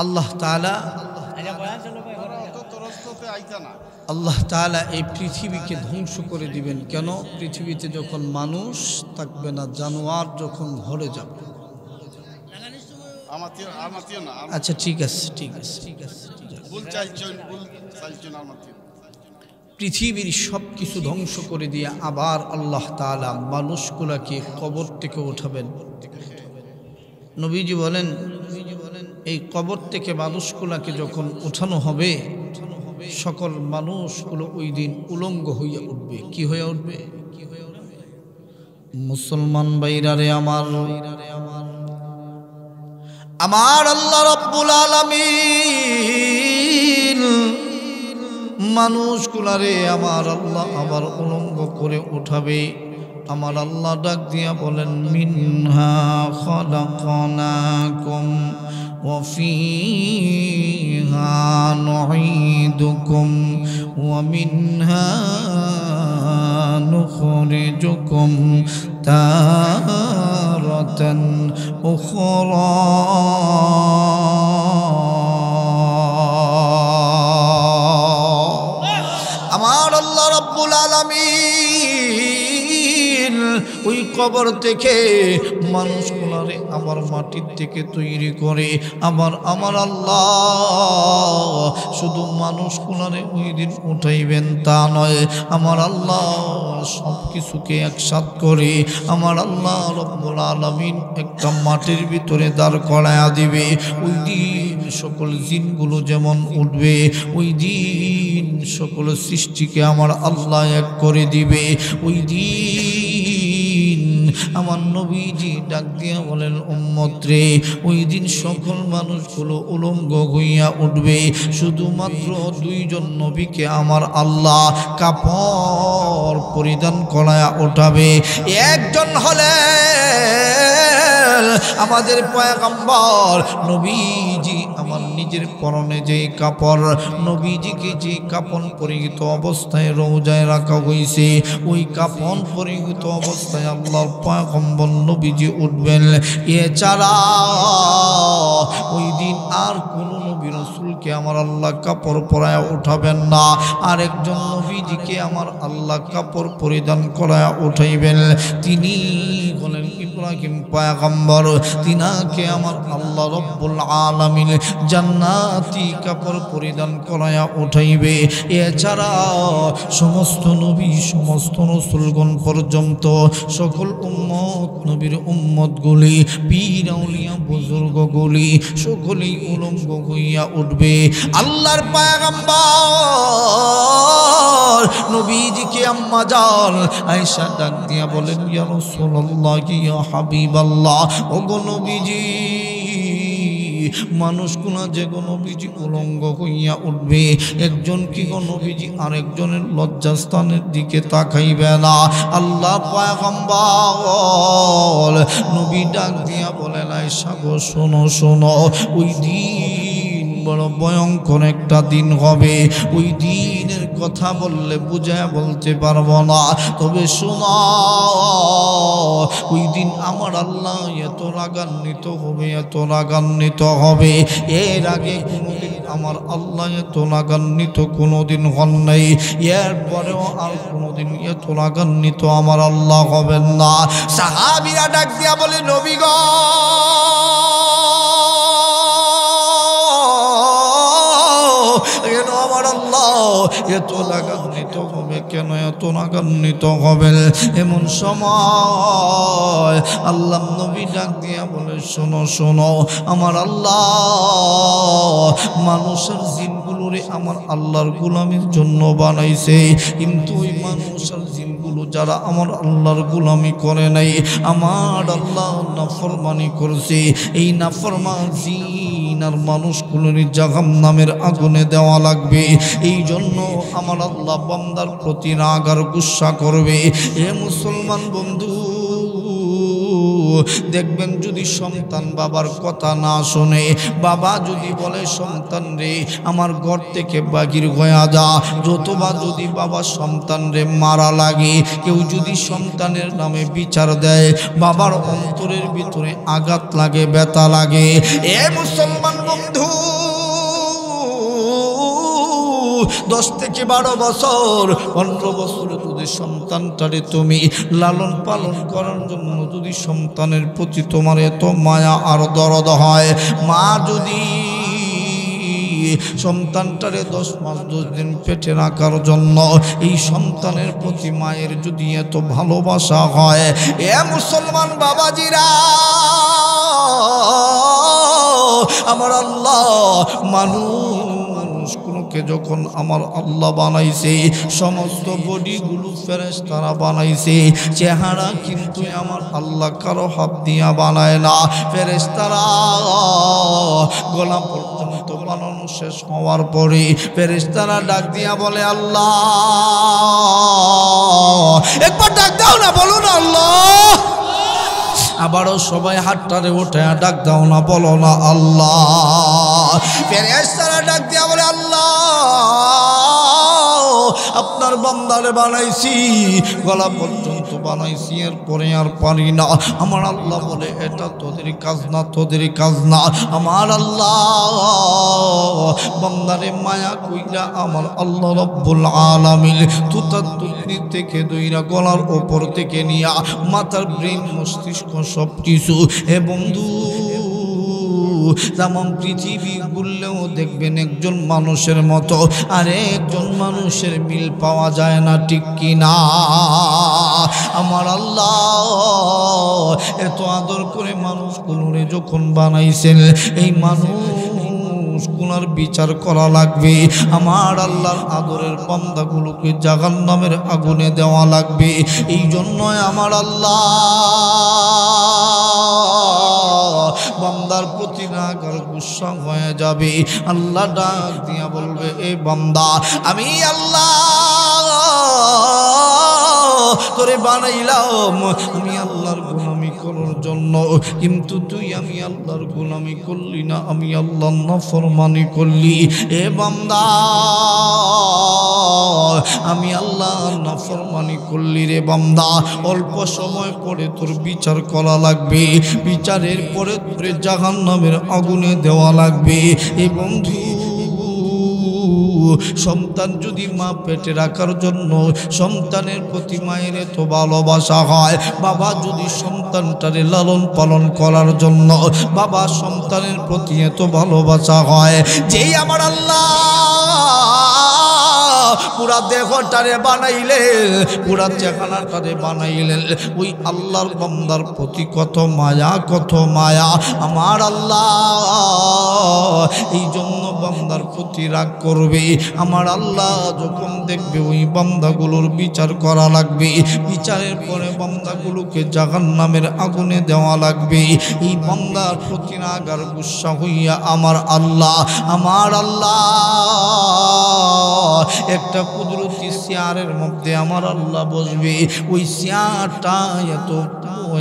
আল্লাহ তাআলা আল্লাহ তাআলা এই পৃথিবীকে ধ্বংস করে দিবেন। কেন? পৃথিবীতে যখন মানুষ থাকবে না, জানোয়ার যখন ঘরে যাবে। আচ্ছা ঠিক আছে, ঠিক আছে, ঠিক আছে। পৃথিবীর সব কিছু ধ্বংস করে দিয়ে আবার আল্লাহ তাআলা মানুষগুলাকে কবর থেকে উঠাবেন। নবীজি বলেন, এই কবর থেকে মানুষগুলাকে যখন উঠানো হবে, সকল মানুষগুলো ওই দিন উলঙ্গ হইয়া উঠবে। কি হয়ে উঠবে? মুসলমান ভাইরারে আমার, আমার আল্লাহ রাব্বুল আলামিন মানুষগুলারে আমার আল্লাহ আবার উলঙ্গ করে উঠাবে। আমার আল্লাহ ডাক দিয়া বলেন, মিনহা খালাকনাকুম ওয়া ফিহা নুঈদুকুম ওয়া মিনহা নুখরিজুকুম তারাতান উখরা। আমার আল্লাহ রাব্বুল আলামিন ওই কবর থেকে মানুষগুলারে আবার মাটির থেকে তৈরি করে আবার আমার আল্লাহ শুধু মানুষগুলারে ওই দিন উঠাইবেন তা নয়, আমার আল্লাহ সব কিছুকে একসাথ করে আমার আল্লাহ রাব্বুল আলামিন একটা মাটির ভিতরে দাঁড় করায়া দিবে। ওই দিন সকল জিনগুলো যেমন উঠবে, ওই দিন সকল সৃষ্টিকে আমার আল্লাহ এক করে দিবে। ওই দিন আমার নবীজি ডাক দিয়া বলেন, উম্মত রে, ওই দিন সকল মানুষগুলো উলঙ্গ হইয়া উঠবে। শুধুমাত্র দুইজন নবীকে আমার আল্লাহ কাপড় পরিধান করায়া উঠাবে। একজন হলেন আমাদের পয়গম্বর নবীজি। আমার নিজের পরনে যে কাপড়, নবীজিকে যে কাপড় পরিহিত অবস্থায় রওজায় রাখা হয়েছে, ওই কাপড় পরিহিত অবস্থায় আল্লাহর পয়গম্বর নবীজি উঠবেন। এছাড়া ওই দিন আর কোন নবী রাসূলকে আমার আল্লাহ কাপড় পরায়া উঠাবেন না। আরেকজন নবীজিকে আমার আল্লাহ কাপড় পরিধান করায়া উঠাইবেন। তিনি হলেন ইব্রাহিম পয়গম্বর। তিনাকে আমার আল্লাহ রব্বুল আলামিন জান্নাতি কাপড় পরিধান করায়া উঠাইবে। এছাড়া সমস্ত নবী, সমস্ত রাসূলগণ পর্যন্ত সকল উম্মত, নবীর উম্মতগুলি, পীর আউলিয়া বুজুর্গগুলি সকলেই উলঙ্গ হইয়া উঠবে। আল্লাহর পয়গম্বর নবীজিকে আম্মা জান আয়েশা ডাক দিয়া বলেন, ইয়া রাসূলুল্লাহ, ইয়া হাবিবাল্লাহ, ওগো নবীজি, মানুষগুলা যে গো নবীজি উলঙ্গ হইয়া উঠবে, একজন কি গো নবীজি আরেকজনের লজ্জাস্থানের দিকে তাকাইবে না। আল্লাহ পয়গম্বর নবী ডাক দিয়া বলেন, আয়েশা গো শোনো শোনো, ওই দিন বড় ভয়ঙ্কর একটা দিন হবে। ওই দিনের কথা বললে বুঝায় বলতে পারবো না, তবে শোনো, ওই দিন আমার আল্লাহ এত রাগান্বিত হবে, এত রাগান্বিত হবে, এর আগে কোনোদিন আমার আল্লাহ এত রাগান্বিত কোনোদিন হন নাই, এরপরেও আর কোনোদিন এত রাগান্বিত আমার আল্লাহ হবেন না। সাহাবীরা ডাক দিয়া বলে, নবী গো, কেন আমার আল্লাহ এত রাগান্বিত হবে, কেন এত রাগান্বিত হবেন? এমন সময় আল্লাহ নবী ডাক দিয়া বলে, শোনো শোনো, আমার আল্লাহ মানুষের জিনগুলোরে আমার আল্লাহর গোলামির জন্য বানাইছে, কিন্তু ওই মানুষের জিনগুলো যারা আমার আল্লাহর গোলামি করে নাই, আমার আল্লাহ নাফরমানি করছে, এই নাফরমান জিন আর মানুষগুলোর জাহান্নামের আগুনে দেওয়া লাগবে। এই জন্য আমার আল্লাহ বান্দার প্রতি রাগ আর গুসা করবে। এ মুসলমান বন্ধু, দেখবেন যদি সন্তান বাবার কথা না শোনে, বাবা যদি বলে সন্তান রে আমার ঘর থেকে বাগির হয়ে যা, যতবা যদি বাবা সন্তান রে মারা লাগে, কেউ যদি সন্তানের নামে বিচার দেয়, বাবার অন্তরের ভিতরে আঘাত লাগে, ব্যথা লাগে। এ মুসলমান বন্ধু, 10 থেকে 12 বছর 15 বছর যদি সন্তানটারে তুমি লালন পালন করার জন্য যদি সন্তানের প্রতি তোমার এত মায়া আর দরদ হয়, মা যদি সন্তানটারে 10 মাস 10 দিন পেটে রাখার জন্য এই সন্তানের প্রতি মায়ের যদি এত ভালোবাসা হয়, এ মুসলমান বাবাজিরা, আমার আল্লাহ মানুষগুলোকে যখন আমার আল্লাহ বানাইছে, সমস্ত বডিগুলো ফেরেশতারা বানাইছে, চেহারা কিন্তু আমার আল্লাহ কারো হাত দিয়া বানায় না। ফেরেশতারা গলা পর্যন্ত বানানো শেষ হওয়ার পরে ফেরেশতারা ডাক দিয়া বলে আল্লাহ, একবার ডাক দাও না, বলো না আল্লাহ। আবারও সবাই হাতটারে উঠে ডাক দাও না, বলো না আল্লাহ। ফেরেশতারা ডাক দিয়া বলে আল্লাহ, আপনার বান্দারে বানাইছি, গলা পর্যন্ত বানাইছি, এরপরে আর পারি না। আমার আল্লাহ বলে এটা তোদের কাজ না, তোদের কাজ না। আমার আল্লাহ বান্দারে মায়া কইরা আমার আল্লাহ রব্বুল আলামিন তুতার তুতনি থেকে দইরা গলার ওপর থেকে নিয়া মাথার ব্রেন মস্তিষ্ক সব কিছু, এ বন্ধু তামাম পৃথিবী ঘুরলেও দেখবেন একজন মানুষের মতো আরেকজন মানুষের মিল পাওয়া যায় না, ঠিক কিনা? আমার আল্লাহ এত আদর করে মানুষগুলোরে যখন বানাইছেন, এই মানুষগুলোর বিচার করা লাগবে। আমার আল্লাহর আদরের বান্দাগুলোকে জাহান্নামের আগুনে দেওয়া লাগবে। এই জন্যই আমার আল্লাহ বান্দার প্রতি রাগ আর গুসা হয়ে যাবে। আল্লাহ ডাক দিয়া বলবে, এ বান্দা, আমি আল্লাহ তোরে বানাইলাম আমি আল্লাহর গোলামি করার জন্য, কিন্তু তুই আমি আল্লাহর গোলামি করলি না, আমি আল্লাহর নাফরমানি করলি। এ বান্দা, আমি আল্লাহর নাফরমানি করলি রে বান্দা, অল্প সময় পরে তোর বিচার করা লাগবে। বিচারের পরে তোরে জাহান্নামের আগুনে দেওয়া লাগবে। এ বন্ধু, সন্তান যদি মা পেটে রাখার জন্য সন্তানের প্রতি মায়ের এত ভালোবাসা হয়, বাবা যদি সন্তানটারে লালন পালন করার জন্য বাবা সন্তানের প্রতি এত ভালোবাসা হয়, যেই আমার আল্লাহ পুরা দেহটারে বানাইলেন, পুরা চেহারাটারে বানাইলেন, ওই আল্লাহর বান্দার প্রতি কত মায়া, কত মায়া। আমার আল্লাহ এই জন্য বান্দার প্রতি রাগ করবে। আমার আল্লাহ যখন দেখবে ওই বান্দাগুলোর বিচার করা লাগবে, বিচারের পরে বান্দাগুলোকে জাহান্নামের আগুনে দেওয়া লাগবে। এই বান্দার প্রতি রাগ আর গুসা হইয়া আমার আল্লাহ একটা কুদরতি চেয়ারের মধ্যে আমার আল্লাহ বসবে। ওই চেয়ারটা এত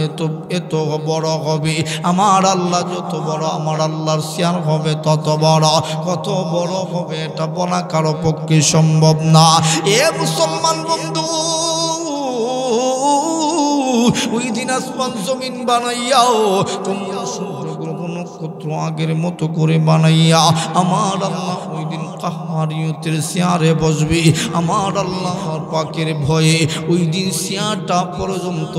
এত এত বড় হবে, আমার আল্লাহ যত বড় আমার আল্লাহর চেয়ার হবে তত বড়। কত বড় হবে এটা বলা কারো পক্ষে সম্ভব না। এ মুসলমান বন্ধু, ওই দিন আসমান জমিন বানাইয়াও চন্দ্র সূর্য গ্রহ নক্ষত্র আগের মতো করে বানাইয়া আমার আল্লাহ ওই দিন কাহারিয়তের চেয়ারে বসবে। আমার আল্লাহর পাকের ভয়ে ওই দিন চেয়ারটা পর্যন্ত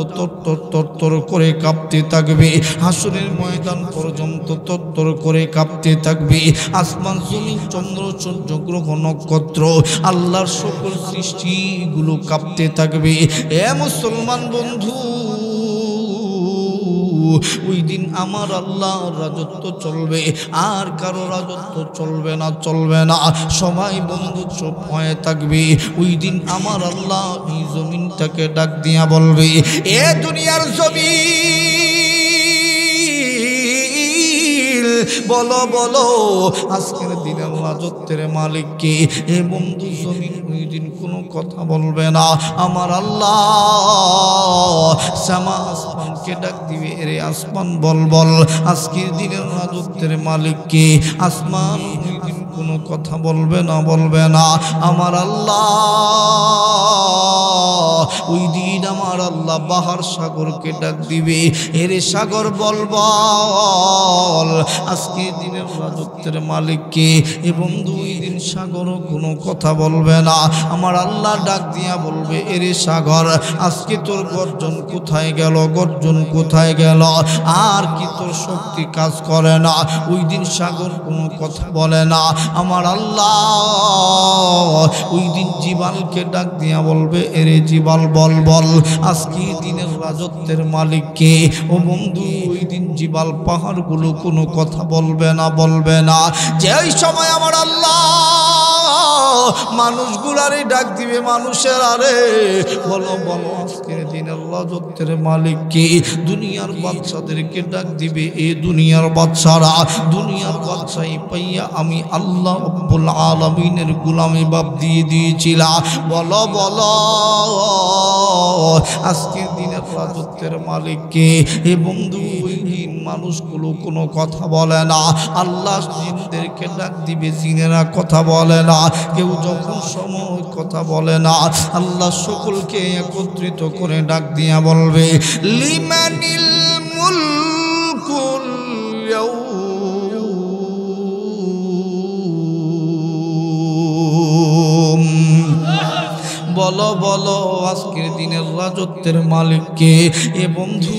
তরতর করে কাঁপতে থাকবে, হাসরের ময়দান পর্যন্ত তরতর করে কাঁপতে থাকবে। আসমান জমিন চন্দ্র সূর্য গ্রহ নক্ষত্র আল্লাহর সকল সৃষ্টিগুলো কাঁপতে থাকবে। এ মুসলমান বন্ধু, ওই দিন আমার আল্লাহর রাজত্ব চলবে, আর কারো রাজত্ব চলবে না, চলবে না। সবাই বন্ধু চুপ হয়ে থাকবে। ওই দিন আমার আল্লাহ এই জমিনটাকে ডাক দিয়া বলবে, এ দুনিয়ার জমিন, বলো বলো আজকের দিনের রাজত্বের মালিক কে? এ বন্ধু জমিন ওই দিন কোনো কথা বলবে না। আমার আল্লাহ সামা আসমানকে ডাক দিবে, এরে আসমান বল বল আজকের দিনের রাজত্বের মালিক কে? আসমান ওই দিন কোনো কথা বলবে না, বলবে না। আমার আল্লাহ ওই দিন আমার আল্লাহ বাহার সাগরকে ডাক দিবে, এরে সাগর বল বল আজকে দিনের রাজত্বের মালিক কে? এ বন্ধু ওই দিন সাগরও কোনো কথা বলবে না। আমার আল্লাহ ডাক দিয়া বলবে, এরে সাগর আজকে তোর গর্জন কোথায় গেল, গর্জন কোথায় গেল? আর কি তোর শক্তি কাজ করে না? ওই দিন সাগর কোনো কথা বলে না। আমার আল্লাহ ওই দিন জিবালকে ডাক দিয়া বলবে, এরে জিবাল বল বল আজকে দিনের রাজত্বের মালিক কে? ও বন্ধু ওই দিন জিবাল পাহাড়গুলো কোনো কথা বলবে না, বলবে না। যেই সময় আমার আল্লাহ মানুষগুলারে ডাক দিবে, মানুষের আরে বলো বলো আজকের দিনের রাজত্বের মালিক কে? দুনিয়ার বাদশাদেরকে ডাক দিবে, এ দুনিয়ার বাদশারা, দুনিয়ার বাদশাহী পাইয়া আমি আল্লাহ রব্বুল আলামিনের গোলামি বাপ দিয়ে দিয়েছিলাম। বলো বলো আজকের দিনের রাজত্বের মালিক কে? এ বন্ধু ওই দিন মানুষগুলো কোনো কথা বলে না। আল্লাহ জিনদেরকে ডাক দিবে, জিনেরা কথা বলে না। কেউ যখন সময় কথা বলে না, আল্লাহ সকলকে একত্রিত করে ডাক দিয়া বলবে, লিমানিল মুলকুল ইয়াউম। বলো বলো আজকের দিনের রাজত্বের মালিক কে? এ বন্ধু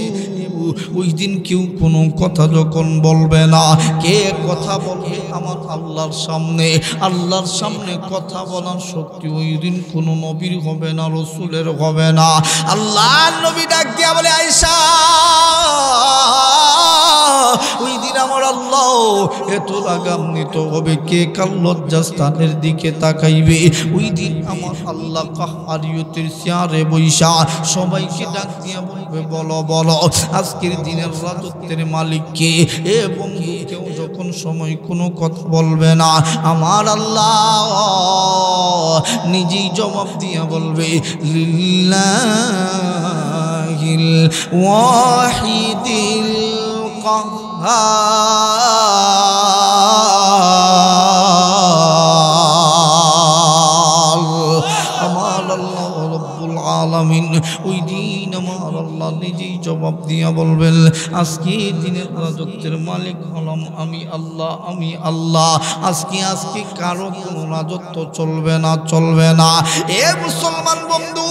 ওই দিন কেউ কোনো কথা যখন বলবে না, কে কথা বলবে? আমার আল্লাহর সামনে। আল্লাহর সামনে কথা বলার শক্তি ওই দিন কোনো নবীর হবে না, রসুলের হবে না। আল্লাহ নবী ডাক দিয়া বলে, আয়েশা ওই দিন আমার আল্লাহ এত রাগান্বিত হবে, কে কাল লজ্জাস্থানের দিকে তাকাইবে? ওই দিন আমার আল্লাহ কাহারিয়তের চেয়ারে বৈশা সবাইকে ডাক দিয়া বলবে, বলো বলো আজকের দিনের রাজত্বের মালিক কে? এ বন্ধু কেউ যখন সময় কোনো কথা বলবে না, আমার আল্লাহ নিজেই জবাব দিয়া বলবে, লিল্লাহিল ওয়াহিদিল কাহ্হার। আমার আল্লাহ রব্বুল আলামিন ওই দিন আমার আল্লাহ নিজেই জবাব দিয়া বলবেন, আজকে দিনের রাজত্বের মালিক হলাম আমি আল্লাহ, আমি আল্লাহ। আজকে আজকে কারো কোনো রাজত্ব চলবে না, চলবে না। এ মুসলমান বন্ধু,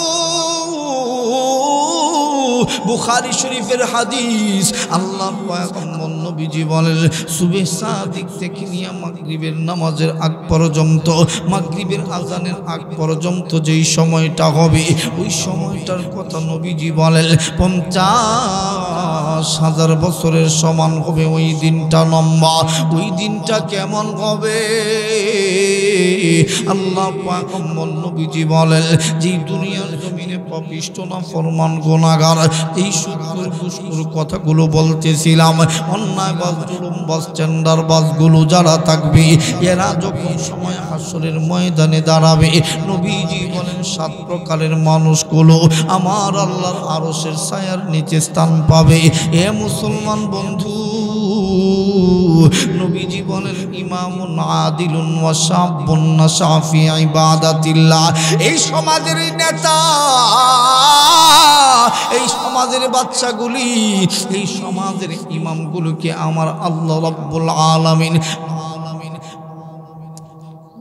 বুখারী শরীফের হাদিস, আল্লাহর পয়গম্বর নবীজি বলেন, সুবহ সাদিক থেকে নিয়ে মাগরিবের নামাজের আগ পর্যন্ত, মাগরিবের আজানের আগ পর্যন্ত যেই সময়টা হবে, ওই সময়টার কথা নবীজি বলেন 50,000 বছরের সমান হবে। ওই দিনটা লম্বা। ওই দিনটা কেমন হবে? আল্লাহ পয়গম্বর নবীজি বলেন, যে দুনিয়ার জমিনে পাপিষ্ট না ফরমান গুনাহগার, এই সুদখোর ঘুষখোর কথাগুলো বলতেছিলাম, অন্যায় বাস জুলুম বাস চেন্ডার বাসগুলো যারা থাকবে, এরা যখন সময় হাসরের ময়দানে দাঁড়াবে, নবীজি বলেন 7 প্রকারের মানুষগুলো আমার আল্লাহর আরশের ছায়ার নিচে স্থান পাবে। এ মুসলমান বন্ধু, নবীজি বলেন, ইমামুন আদিলুন ওয়া শাবুন নাশা ফি ইবাদাতিল্লাহ। এই সমাজের নেতা, এই সমাজের বাচ্চাগুলি, এই সমাজের ইমামগুলোকে আমার আল্লাহ রাব্বুল আলামিন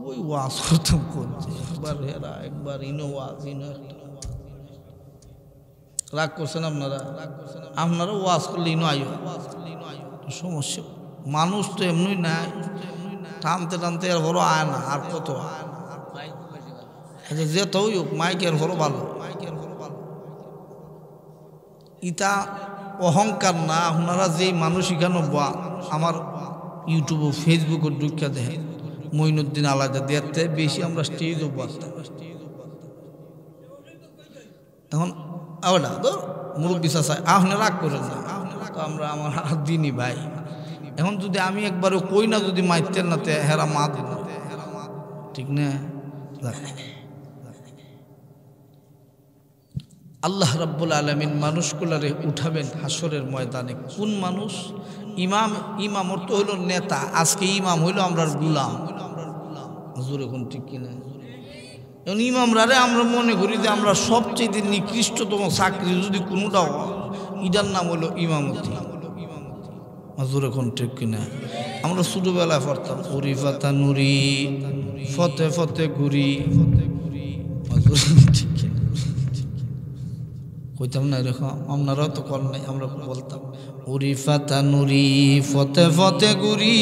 ওই ওয়াজ খতম করছে। একবার ইনো ওয়াজ, ইনো রাগ করছেন আপনারা? আপনারা ওয়াজ করলে ইনো আয়ো, সমস্যা। মানুষ তো এমনি নাই, টানতে টানতে এর বড় আয় না, আর কত যেত মাইকের বড় ভালো। ইটা অহংকার না। আপনারা যে মানুষ এখানে আমার ইউটিউব ফেসবুকে ঢুকিয়া দেখেন, মঈনুদ্দিন আলাদা দেখতে বেশি আমরা স্টেজও বাঁচতাম। এখন আবার মুরব্বী চাষায় আপনি রাগ করেন না, তো আমরা আমার দিনই ভাই, এখন যদি আমি একবারও কই না যদি মাইতেন না তে হেরা মা দিন ঠিক না আল্লাহ রাব্বুল আলামিন মানুষগুলারে উঠাবেন হাসরের ময়দানে কোন মানুষ ইমাম অর্থ হইল নেতা আজকে ইমাম হইল আমরার গুলাম হুজুর এখন ঠিক কিনা এখন ইমামরারে আমরা মনে করি যে আমরা সবচেয়ে নিকৃষ্টতম চাকরি যদি কোনোটাও ইটার নাম হলো ইমামতি হুজুর এখন ঠিক কিনা আমরা ছোটবেলায় পড়তাম উরিফাতা নুরি ফতে ফতে ঘুরি হুজুর ঠিক কিনা কইতাম না এরকম আপনারাও তো কর নাই আমরা বলতাম উরিফাতা নুরি ফতে ফতে ঘুরি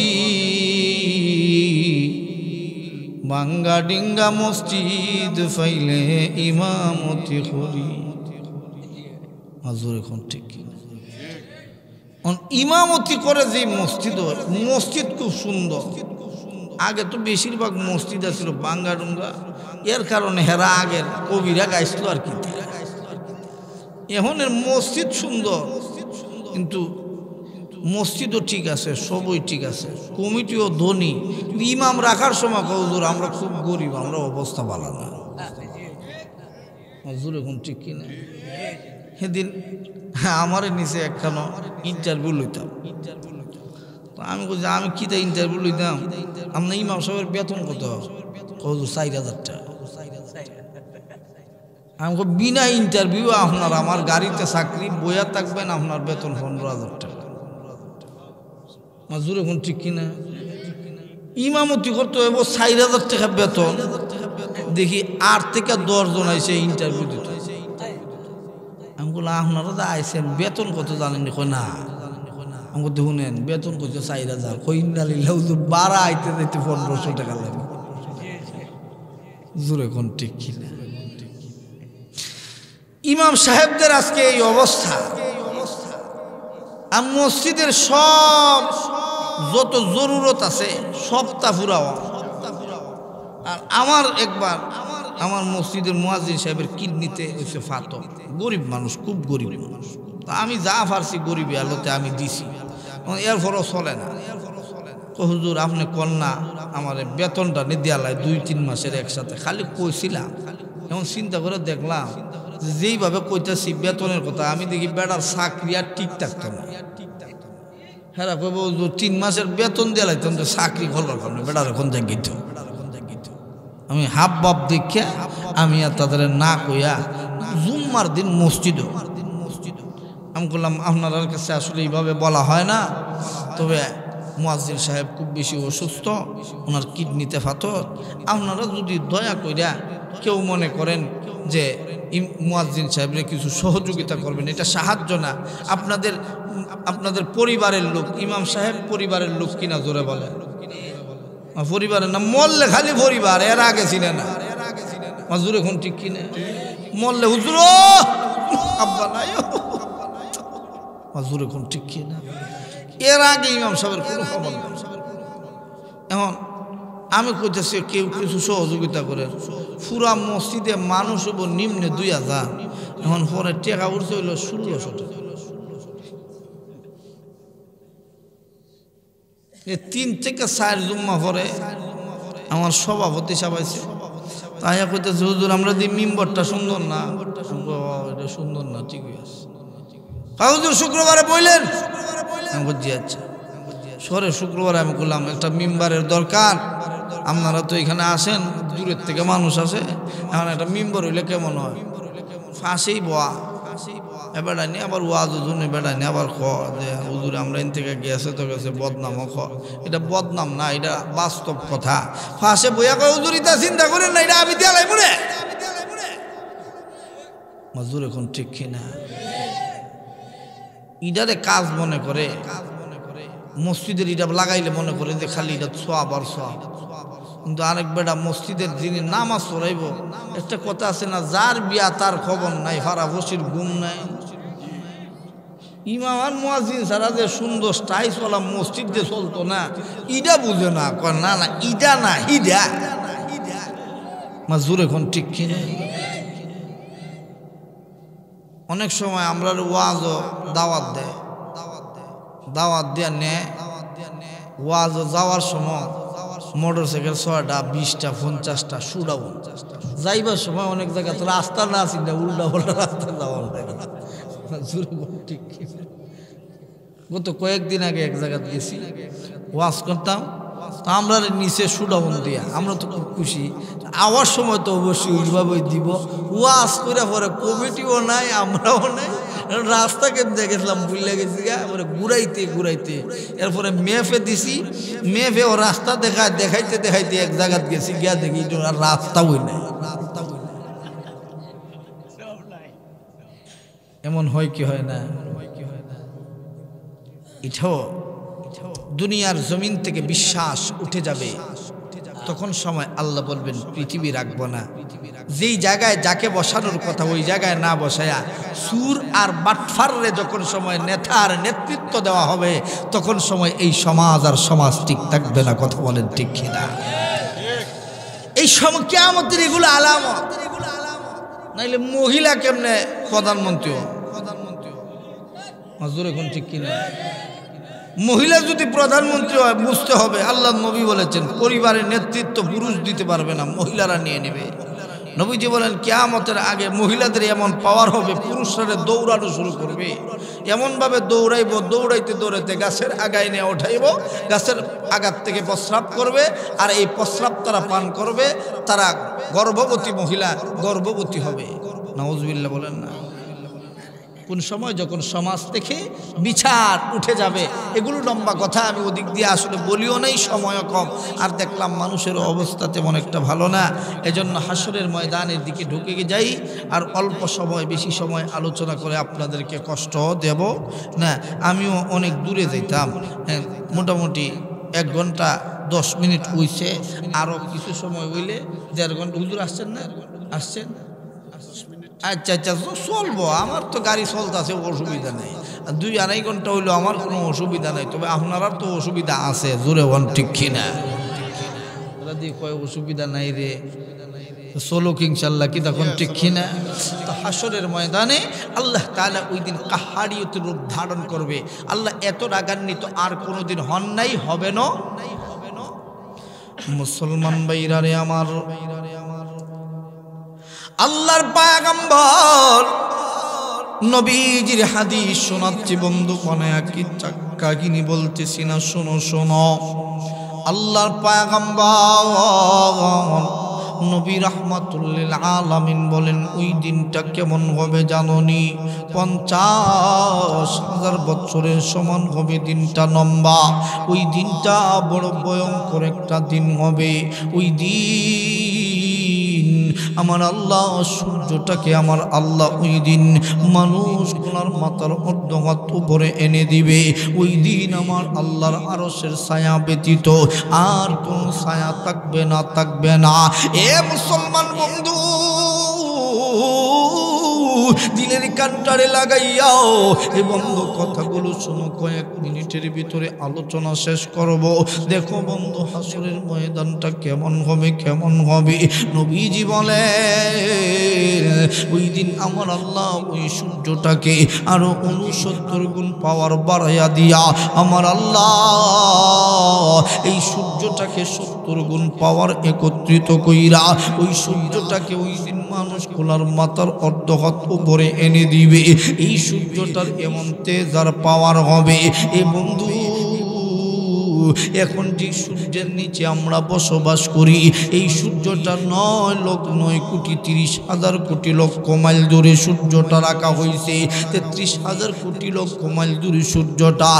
বাঙ্গা ডিঙ্গা মসজিদ ফাইলে ইমামতি করি হুজুর এখন ঠিক ইমামতি করে যে মসজিদ খুব সুন্দর আগে তো বেশিরভাগ মসজিদ ছিল বাঙ্গা ডুঙ্গা এর কারণে হেরা আগের কবিরা গাইছিল আর কি এখনের মসজিদ সুন্দর কিন্তু মসজিদও ঠিক আছে সবই ঠিক আছে কমিটিও ধনী ইমাম রাখার সময় হুজুর আমরা খুব গরিব আমরা অবস্থা ভালো না হুজুর এখন ঠিক কিনা সেদিন আমার নিচে একখানো ইন্টারভিউ লইতাম তো আমি বলছি আমি কিতা ইন্টারভিউ লইতাম আপনার ইমাম সাহেবের বেতন কত হুজুর 4,000 টাকা আমি বিনা ইন্টারভিউ আপনার আমার গাড়িতে চাকরি বইয়া থাকবেন আপনার বেতন 15,000 টাকা মাজুর এখন ঠিক কিনা ইমামতি করতে হইব 4,000 টাকা বেতন দেখি 8 থেকে 10 জন আইসে ইন্টারভিউ দিতে আমি বললাম আপনারা তো আইসেন বেতন কত জানেন না আমি দেখুন বেতন কত 4,000 কইনালিল্লাহ হুজুর 12 আইতে যাইতে 1500 টাকা লাগে জোরে কোন ঠিক কিনা ইমাম সাহেবদের আজকে এই অবস্থা আর মসজিদের সব যত জরুরত আছে সবটা ফুরাও আর আমার একবার আমার মসজিদের মুয়াজ্জিন সাহেবের কিডনিতে হয়েছে ফাটল গরিব মানুষ খুব গরিব মানুষ তা আমি যা পারছি গরিবী আলোতে আমি দিছি এরপরও চলে না হুজুর আপনি কন্যা আমার বেতনটা নিয়ে দেওয়ালায় 2-3 মাসের একসাথে খালি কইছিলাম এখন চিন্তা করে দেখলাম যেইভাবে কইতেছি বেতনের কথা আমি দেখি বেড়ার চাকরি আর ঠিক থাকতো না হ্যাঁ কইব 3 মাসের বেতন দেওয়ালাই তো চাকরি করবার কারণে বেড়ার এখন জাগিত আমি হাব বাপ দেখে আমি আর তাদের না কইয়া জুম্মার দিন মসজিদও আমি বললাম আপনার কাছে আসলে এইভাবে বলা হয় না তবে মুয়াজ্জিন সাহেব খুব বেশি অসুস্থ ওনার কিডনিতে ফাটল আপনারা যদি দয়া কইরা কেউ মনে করেন যে মুয়াজ্জিন সাহেবরে কিছু সহযোগিতা করবেন এটা সাহায্য না আপনাদের পরিবারের লোক ইমাম সাহেব পরিবারের লোক কিনা জোরে বলে পরিবারের না মরলে খালি পরিবার এর আগে ছিল না মাজুর এখন ঠিক কিনা মরলে হুজুর আব্বা নাই মাজুর এখন ঠিক কিনা এর আগে ইমাম সাহেবের কোনো খবর নেই এখন আমি কইতেছি কেউ কিছু সহযোগিতা করে পুরা মসজিদে মানুষ হইব নিম্নে 2,000 এখন পরে টাকা উঠছে হইল 1,600 টাকা 3 থেকে 4 জুম্মা পরে আমার সভাপতি সাবাইছে তাই কইতেছে হুজুর আমরা দি মিম্বরটা সুন্দর না এটা সুন্দর না ঠিকই আছে হুজুর শুক্রবারে বললেন আমি বুঝছি আচ্ছা সরে শুক্রবারে আমি বললাম একটা মিম্বারের দরকার আপনারা তো এখানে আসেন দূরের থেকে মানুষ আসে এখন একটা মিম্বর হইলে কেমন হয় ফাঁসেই বয়া বেড়াইনি আবার ওয়াজ ওজনে বেড়াইনি আবার খ যে হুজুর আমরা এন থেকে গেছে তো গেছে বদনামও খ এটা বদনাম না এটা বাস্তব কথা ফাঁসে বইয়া কয় হুজুর ইতা চিন্তা করেন না এটা আমি দেয়ালাই মনে মজুর এখন ঠিক কিনা ইটারে কাজ মনে করে মসজিদের ইটা লাগাইলে মনে করে যে খালি এটা সওয়াব আর সওয়াব কিন্তু আরেক বেটা মসজিদের যিনি নামাজ পড়াইব একটা কথা আছে না যার বিয়া তার খবর নাই হারা বসির ঘুম নাই ইমাম আর মুয়াজ্জিন ছাড়া যে সুন্দর স্টাইলওয়ালা মসজিদ যে চলতো না ইটা বুঝে না কয় না না ইটা না হিডা মাজুর এখন ঠিক কিনা অনেক সময় আমরা ওয়াজও দাওয়াত দেয় দাওয়াত দেয়া নেয় ওয়াজ যাওয়ার সময় মোটরসাইকেল 6টা 20টা 50টা শুডাবো, যাইবার সময় অনেক জায়গা তো রাস্তা না আসি না, উল্টা পাল্টা রাস্তা যাওয়া লাগে। ঠিক গত কয়েকদিন আগে এক জায়গা গেছি, ওয়াজ করতাম, তো আমরা নিচে সুডাবন দিয়া আমরা তো খুব খুশি। আওয়ার সময় তো অবশ্যই ওইভাবেই দিব, ওয়াজ করে পরে কমিটিও নাই আমরাও নাই, রাস্তা কেমন দেখেছিলাম বুঝলে গেছি গা, ঘুরাইতে ঘুরাইতে এরপরে মেফে দিছি, মেফে ও রাস্তা দেখাইতে দেখাইতে এক জায়গাত গেছি, গিয়া দেখি আর রাস্তা হই নাই। এমন হয় কি হয় না? এটাও দুনিয়ার জমিন থেকে বিশ্বাস উঠে যাবে, তখন সময় আল্লাহ বলবেন পৃথিবী রাখবো না। যেই জায়গায় যাকে বসানোর কথা ওই জায়গায় না বসায়া সুর আর বাটফাররে যখন সময় নেতার নেতৃত্ব দেওয়া হবে, তখন সময় এই সমাজ আর সমাজ ঠিক থাকবে না। কথা বলেন ঠিক কিনা? এই সময় কিয়ামতের এগুলো আলামত, নাইলে মহিলা কেমনে প্রধানমন্ত্রী? মাজুর এখন ঠিক কিনা? মহিলা যদি প্রধানমন্ত্রী হয় বুঝতে হবে আল্লাহ নবী বলেছেন পরিবারের নেতৃত্ব পুরুষ দিতে পারবে না, মহিলারা নিয়ে নেবে। নবীজি বলেন কিয়ামতের আগে মহিলাদের এমন পাওয়ার হবে, পুরুষরা দৌড়ানো শুরু করবে, এমনভাবে দৌড়াইব, দৌড়াইতে দৌড়াইতে গাছের আগায় নিয়ে উঠাইব, গাছের আগার থেকে প্রস্রাব করবে, আর এই প্রস্রাব তারা পান করবে, তারা গর্ভবতী মহিলা গর্ভবতী হবে। নাউজুবিল্লাহ বলেন না? কোন সময় যখন সমাজ থেকে বিচার উঠে যাবে, এগুলো লম্বা কথা, আমি ওদিক দিয়ে আসলে বলিও নাই, সময়ও কম, আর দেখলাম মানুষের অবস্থা তেমন একটা ভালো না, এজন্য হাসরের ময়দানের দিকে ঢুকে যাই, আর অল্প সময় বেশি সময় আলোচনা করে আপনাদেরকে কষ্ট দেব না। আমিও অনেক দূরে যাইতাম, মোটামুটি 1 ঘন্টা 10 মিনিট হইছে, আরও কিছু সময় হইলে 1.5 ঘন্টা। হুজুর আসছেন না? আসছেন? আচ্ছা আচ্ছা, চলবো, আমার তো গাড়ি চলতেছে, অসুবিধা নেই। 2-2.5 ঘন্টা হইলো আমার কোনো অসুবিধা নেই, তবে আপনারা তো অসুবিধা আছে, জোরে হন ঠিক কিনা? ওরা দিয়ে কয় অসুবিধা নাই রে, চলো ইনশাল্লাহ, কি তখন ঠিক কিনা? তো হাসরের ময়দানে আল্লাহ তাআলা ওই দিন কাহারিয়তের রূপ ধারণ করবে। আল্লাহ এত রাগান্বিত আর কোনোদিন হন নাই, হবে না। মুসলমান ভাইরা আমার, আল্লাহর পয়গম্বর নবীজির হাদিস শোনাচ্ছি বন্ধু, মনে কি কাহিনী বলতেছি না, শোনো শোনো। আল্লাহর পয়গম্বর নবী রাহমাতুল্লিল আলামিন বলেন ওই দিনটা কেমন হবে জানোনি? 50,000 বছরের সমান হবে। দিনটা লম্বা, ওই দিনটা বড় ভয়ঙ্কর একটা দিন হবে। ওই দিন আমার আল্লাহ সূর্যটাকে আমার আল্লাহ ওই দিন মানুষগুলোর মাথার অর্ধহাত উপরে এনে দিবে। ওই দিন আমার আল্লাহর আরশের ছায়া ব্যতীত আর কোন ছায়া থাকবে না, থাকবে না। এ মুসলমান বন্ধু, দিলের কান্টারে লাগাইয়াও এ বন্ধু কথাগুলো শোনো, কয়েক মিনিটের ভিতরে আলোচনা শেষ করব। দেখো বন্ধু, হাসরের ময়দানটা কেমন হবে, কেমন হবে। নবীজি বলে ওই দিন আমার আল্লাহ ওই সূর্যটাকে আরো 69 গুণ পাওয়ার বাড়াইয়া দিয়া আমার আল্লাহ এই সূর্যটাকে 70 গুণ পাওয়ার একত্রিত কইরা ওই সূর্যটাকে ওই দিন মানুষ কোলার মাথার অর্ধহাত উপরে এনে দিবে। এই সূর্যটার এমন তেজ আর পাওয়ার হবে এ বন্ধু, এখন যে সূর্যের নিচে আমরা বসবাস করি এই সূর্যটা 9,9,30,000 লক্ষ মাইল দূরে সূর্যটা রাখা হয়েছে। 33,000 কোটি লক্ষ মাইল দূরে সূর্যটা,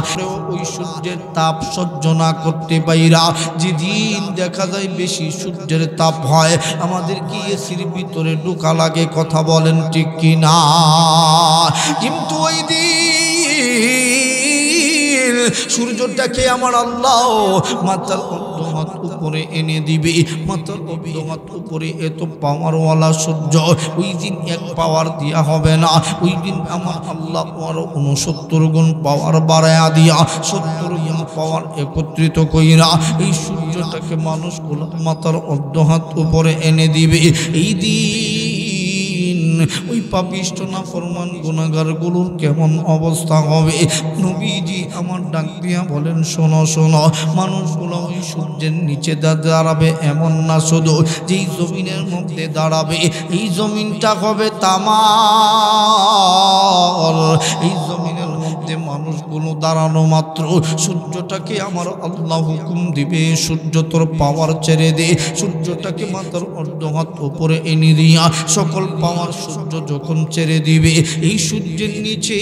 ওই সূর্যের তাপ সহ্য না করতে পাইরা যেদিন দেখা যায় বেশি সূর্যের তাপ হয়, আমাদের কি এসির ভিতরে ঢোকা লাগে? কথা বলেন ঠিক কিনা? কিন্তু ওই দিন সূর্যটাকে আমার আল্লাহ মাথার অর্ধহাত উপরে এনে দিবে। মাথার অর্ধহাত উপরে এত পাওয়ারওয়ালা সূর্য, ওই দিন এক পাওয়ার দিয়া হবে না। ওই দিন আমার আল্লাহ আরো 69 গুণ পাওয়ার বাড়ায়া দিয়া 70 গুণ পাওয়ার একত্রিত কইরা এই সূর্যটাকে মানুষ মাথার অর্ধহাত উপরে এনে দিবে। এই দিন ওই পাপিষ্ট নাফরমান গুনাহগারগুলোর কেমন অবস্থা হবে? নবীজি আমার ডাক দিয়া বলেন, শোনো শোনো, মানুষগুলো ওই সূর্যের নিচে দাঁড়াবে এমন না, শুধু যেই জমিনের মধ্যে দাঁড়াবে এই জমিনটা হবে তামার। এই জমিনের মধ্যে মানুষগুলো দাঁড়ানো মাত্র সূর্যটাকে আমার আল্লাহ হুকুম দিবে, সূর্য তোর পাওয়ার ছেড়ে দে। সূর্যটাকে মাথার অর্ধ হাত উপরে এনে দিয়া সকল পাওয়ার সূর্য যখন ছেড়ে দিবে, এই সূর্যের নিচে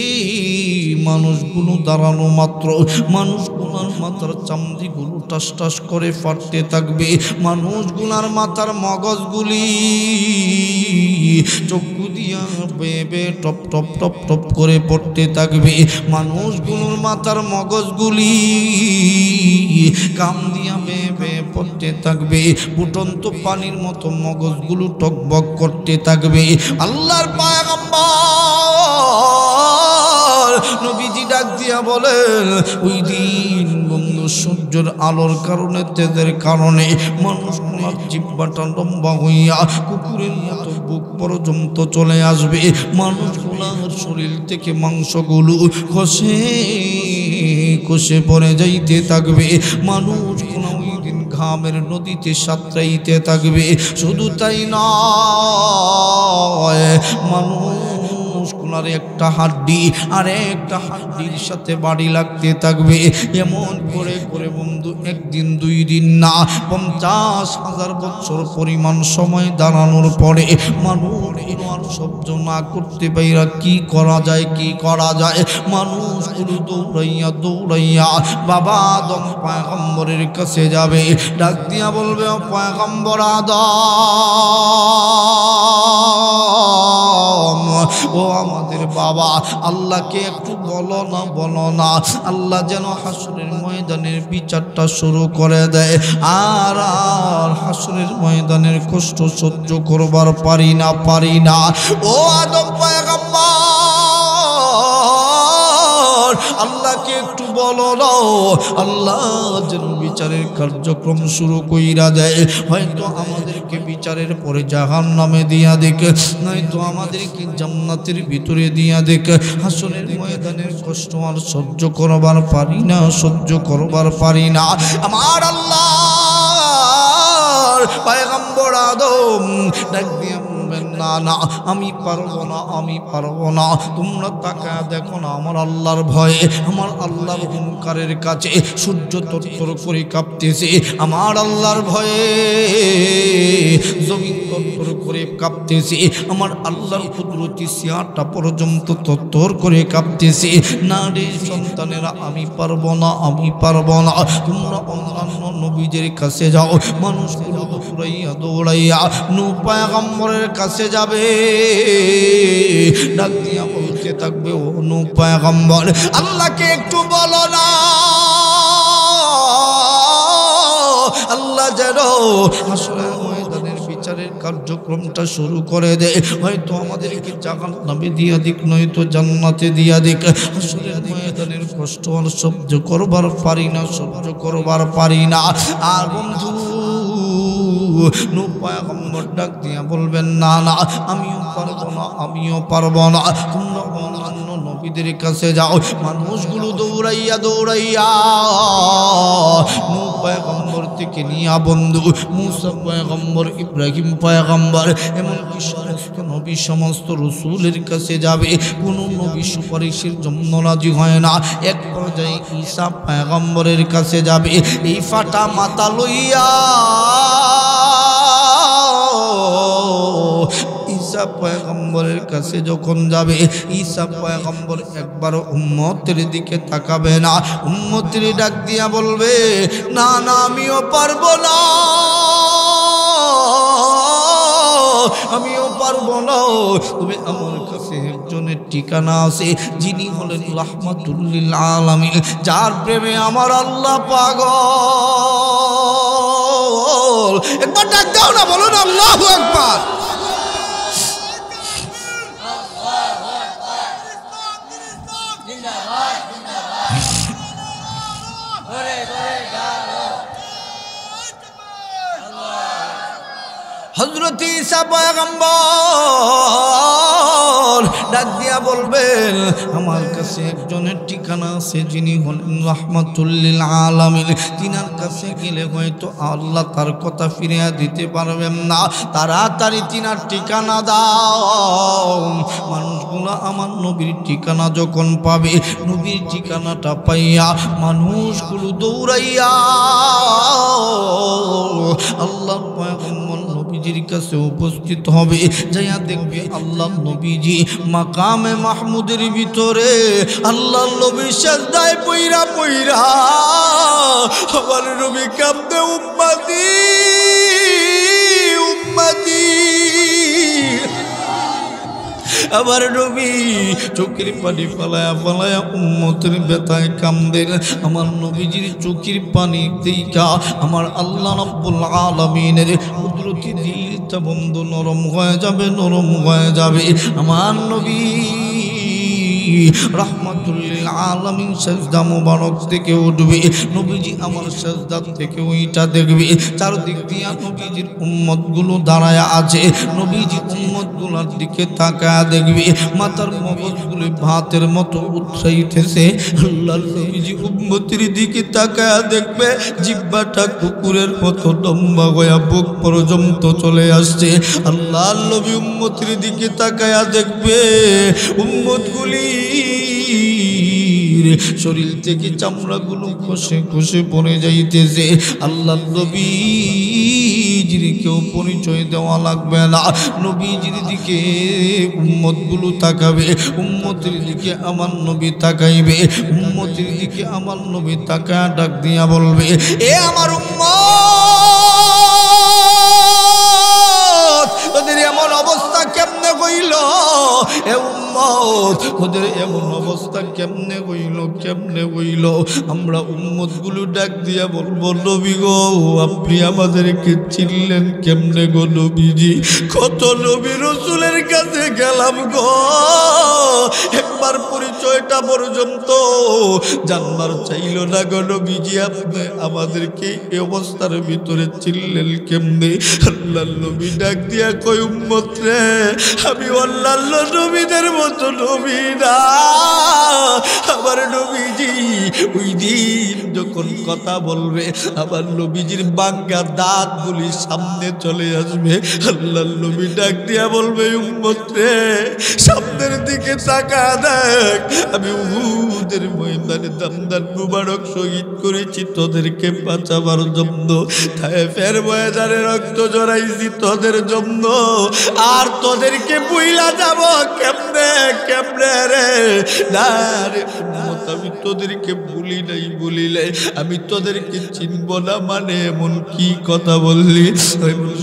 মানুষগুলো দাঁড়ানো মাত্র মানুষগুলোর মাথার চামড়িগুলো টাস টাস করে ফাটতে থাকবে। মানুষগুলার মাথার মগজগুলি চক্ষু দিয়া বেবে টপ টপ টপ টপ করে পড়তে থাকবে। মানুষগুলোর মাথার মগজগুলি কাম দিয়া বেবে পড়তে থাকবে। ফুটন্ত পানির মতো মগজগুলো টকবক করতে থাকবে। আল্লাহর পয়গম্বর নবীজি ডাক দিয়া বলেন, ওই দিন বন্ধু সূর্যের আলোর কারণে, তেজের কারণে মানুষগুলোর জিহ্বাটা লম্বা হইয়া কুকুরের মতো বুক পর্যন্ত চলে আসবে। মানুষগুলোর শরীর থেকে মাংসগুলো খসে খসে পড়ে যাইতে থাকবে। মানুষগুলো ওই দিন ঘামের নদীতে সাঁতরাইতে থাকবে। শুধু তাই নয়, মানুষগুলার একটা হাড্ডি আর একটা হাড্ডির সাথে বাড়ি লাগতে থাকবে। এমন করে করে বন্ধু একদিন দুই দিন না, 50,000 বছর পরিমাণ সময় দাঁড়ানোর পরে মানুষগুলো আর সহ্য না করতে পাইরা কি করা যায়, কি করা যায়, মানুষগুলো দৌড়াইয়া দৌড়াইয়া বাবা আদম পয়গম্বরের কাছে যাবে। ডাক দিয়া বলবে, ও পয়গম্বর আদম, ও আমাদের বাবা, আল্লাহকে একটু বলো না, বলো না, আল্লাহ যেন হাসরের ময়দানের বিচারটা শুরু করে দেয়। আর আর হাসরের ময়দানের কষ্ট সহ্য করবার পারি না, পারি না। ও আদম পয়গম্বর, আল্লাহকে একটু বলো না, আল্লাহ যেন বিচারের কার্যক্রম শুরু কইরা দেয়। হয়তো আমাদেরকে বিচারের পরে জাহান্নামে দিয়া দেখ, নয়তো আমাদেরকে জান্নাতের ভিতরে দিয়া দেখ। হাসরের ময়দানের কষ্ট আর সহ্য করবার পারি না, সহ্য করবার পারি না। আমার আল্লাহর পয়গম্বর আদম ডাক দিয়া বলবেন, না না, আমি পারবো না, আমি পারবো না। তোমরা তাকায় দেখো না, আমার আল্লাহর ভয়ে, আমার আল্লাহর হুঙ্কারের কাছে সূর্য তরতর করে কাঁপতেছে। আমার আল্লাহর ভয়ে জমিন তরতর করে কাঁপতেছে। আমার আল্লাহর কুদরতি সিয়াটা পর্যন্ত তরতর করে কাঁপতেছে। না রে সন্তানেরা, আমি পারবো না, আমি পারবো না। তোমরা অন্যান্য নবীদের কাছে যাও। মানুষগুলো দৌড়াইয়া দৌড়াইয়া নূহ পয়গম্বরের কাছে যাবে। ডাক দিয়া বলতে থাকবে, ও নূহ পয়গম্বর, আল্লাহকে একটু বলো না, আল্লাহ যেন হাসরের ময়দানের বিচারের কার্যক্রমটা শুরু করে দেয়। হয়তো আমাদেরকে জাহান্নামে দিয়া দিক, নয়তো জান্নাতে দিয়া দিক। হাসরের ময়দানের কষ্ট আর সহ্য করবার পারি না, সহ্য করবার পারি না। আর বন্ধু নূহ পয়গম্বর ডাক দিয়া বলবেন, না না, আমিও পারবো না, আমিও পারবো না। তোমরা অন্যান্য নবীদের কাছে যাও। মানুষগুলো দৌড়াইয়া দৌড়াইয়া নূহ পয়গম্বর থেকে নিয়া বন্ধু মুসা পয়গম্বর, ইব্রাহিম পয়গম্বর, এমনকি সমস্ত নবী, সমস্ত রসুলের কাছে যাবে। কোনো নবী সুপারিশের জন্য রাজি হয় না। এক পর্যায়ে ঈসা পয়গম্বরের কাছে যাবে। এই ফাটা মাথা লইয়া ঈসা পয়গম্বরের কাছে যখন যাবে, ঈসা পয়গম্বর একবার উম্মতের দিকে তাকাবে না। উম্মতের ডাক দিয়া বলবে, না না, আমিও পারবো না, আমিও পারবো না। তবে আমার কাছে একজনের ঠিকানা আছে, যিনি হলেন রাহমাতুল লিল আলামিন, যার প্রেমে আমার আল্লাহ পাগল। একবার ডাক দাও না, বলো না আল্লাহু আকবার। হযরত ঈসা পয়গম্বর ডাক দিয়া বলবেন আমার কাছে একজনের ঠিকানা আছে যিনি হলেন রাহমাতুল লিল আলামিন। তিনার কাছে গেলে হয়তো আল্লাহ তার কথা ফিরিয়ে দিতে পারবেন না, তাড়াতাড়ি তিনার ঠিকানা দাও। মানুষগুলো আমার নবীর ঠিকানা যখন পাবে, নবীর ঠিকানাটা পাইয়া মানুষগুলো দৌড়াইয়া আল্লাহ পয়গম্বর নবীজির কাছে উপস্থিত হবে। যাইয়া দেখবে আল্লাহ নবীজি মাকামে মাহমুদের ভিতরে আল্লাহ নবী সিজদায় পইরা পইরা আমার নবী কাঁদতে উম্মতি উম্মতি। আমার নবী চোখের পানি ফালায়া ফালায়া উম্মতের ব্যথায় কান্দেন। আমার নবীজির চোখের পানি দেখা আমার আল্লাহ রাব্বুল আলামিনের কুদরতি দিলটা বন্ধ নরম হয়ে যাবে, নরম হয়ে যাবে। আমার নবী রাহমাতুল লিল আলামিন সিজদা মুবারক থেকে উঠবে, নবীজি আমার সিজদা থেকে ওইটা দেখবে। চারদিক দিয়া নবীজির উম্মতগুলো দাঁড়ায়া আছে, নবীজি উম্মতগুলোর দিকে তাকায়া দেখবে, মাথার মগজগুলো ভাতের মতো উৎসাহিতেছে। আল্লাহর নবীজি উম্মতের দিকে তাকায়া দেখবে জিহ্বাটা কুকুরের মতো লম্বা হয়ে বুক পর্যন্ত চলে আসছে। আল্লাহর নবী উম্মতের দিকে তাকায়া দেখবে উম্মতগুলি শরীর থেকে চামড়াগুলো খসে খসে পড়ে যাইতেছে। আল্লাহর নবীজির কেউ পরিচয় দেওয়া লাগবে না, নবীজির দিকে উম্মতগুলো তাকাবে, উম্মতের দিকে আমার নবী তাকাইবে, উম্মতের দিকে আমার নবী তাকায়া ডাক দিয়া বলবে এ আমার উম্মত, ওদের এমন অবস্থা কেমনে হইল? এ উম্মত, ওদের এমন অবস্থা কেমনে হইল, কেমনে হইল? আমরা উম্মতগুলো ডাক দিয়া বলবো নবী গো আপনি আমাদেরকে চিনলেন কেমনে গো নবীজি? কত নবী রাসূলের কাছে গেলাম গো, একবার পরিচয়টা পর্যন্ত জানবার চাইল না গো নবীজি, আপনি আমাদেরকে এই অবস্থার ভিতরে চিনলেন কেমনে? আল্লাহর নবী ডাক দিয়া কই উম্মত রে, আমি আল্লাহর নবীদের মতো নবী না। আমার নবীজি ওই দিন যখন কথা বলবে আমার নবীজির বাঙ্গা দাঁতগুলি সামনে চলে আসবে। আল্লাহর নবী ডাক দিয়া বলবে উম্মত রে সামনের দিকে তাকা দেখ, আমি উহুদের ময়দানে দামদার মুবারক শহীদ করেছি তোদেরকে বাঁচাবার জন্য, তায়েফের ময়দানে রক্ত জড়াইছি তোদের জন্য, আর তোদেরকে বুইলা যাব কেমনে কেমনে রে? না রে উম্মত, আমি তোদেরকে ভুলি নাই, ভুলিলে আমি তোদেরকে চিনব না মানে এমন কি কথা বললি?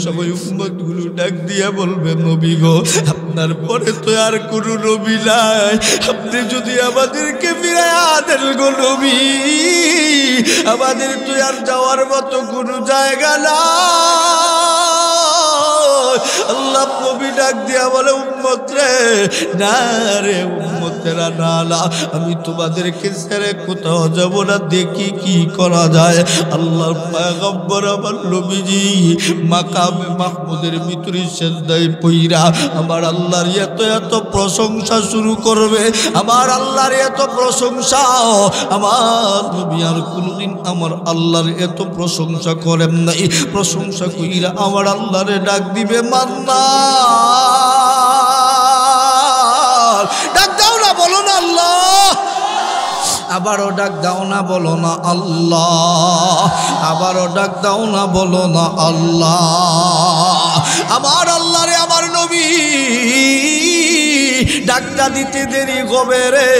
সবাই উম্মতগুলো ডাক দিয়া বলবে নবী গো আপনার পরে তো আর কোনো নবী নাই, আপনি যদি আমাদেরকে ফিরাইয়া দেন গো নবী, আমাদের তো আর যাওয়ার মতো কোনো জায়গা না। আল্লাহ নবী ডাক দিয়া বলে উম্মত রে না রে উম্মতেরা না না, আমি তোমাদেরকে ছেড়ে কোথাও যাব না, দেখি কি করা যায়। আল্লাহর পয়গম্বর আমার নবীজি মাকামে মাহমুদের ভিতরে সিজদায় পইরা আমার আল্লাহর এত এত প্রশংসা শুরু করবে, আমার আল্লাহর এত প্রশংসা। আমার নবী আর কোনদিন আমার আল্লাহর এত প্রশংসা করেন নাই। প্রশংসা কইরা আমার আল্লাহরে ডাক দিবে মান্নান, ডাক দাও না বলো না আল্লাহ, আবারও ডাক দাও না বলো না আল্লাহ, আবারও ডাক দাও না বলো না আল্লাহ। আমার আল্লাহ রে আমার নবী ডাকটা দিতে দেরি হবে রে,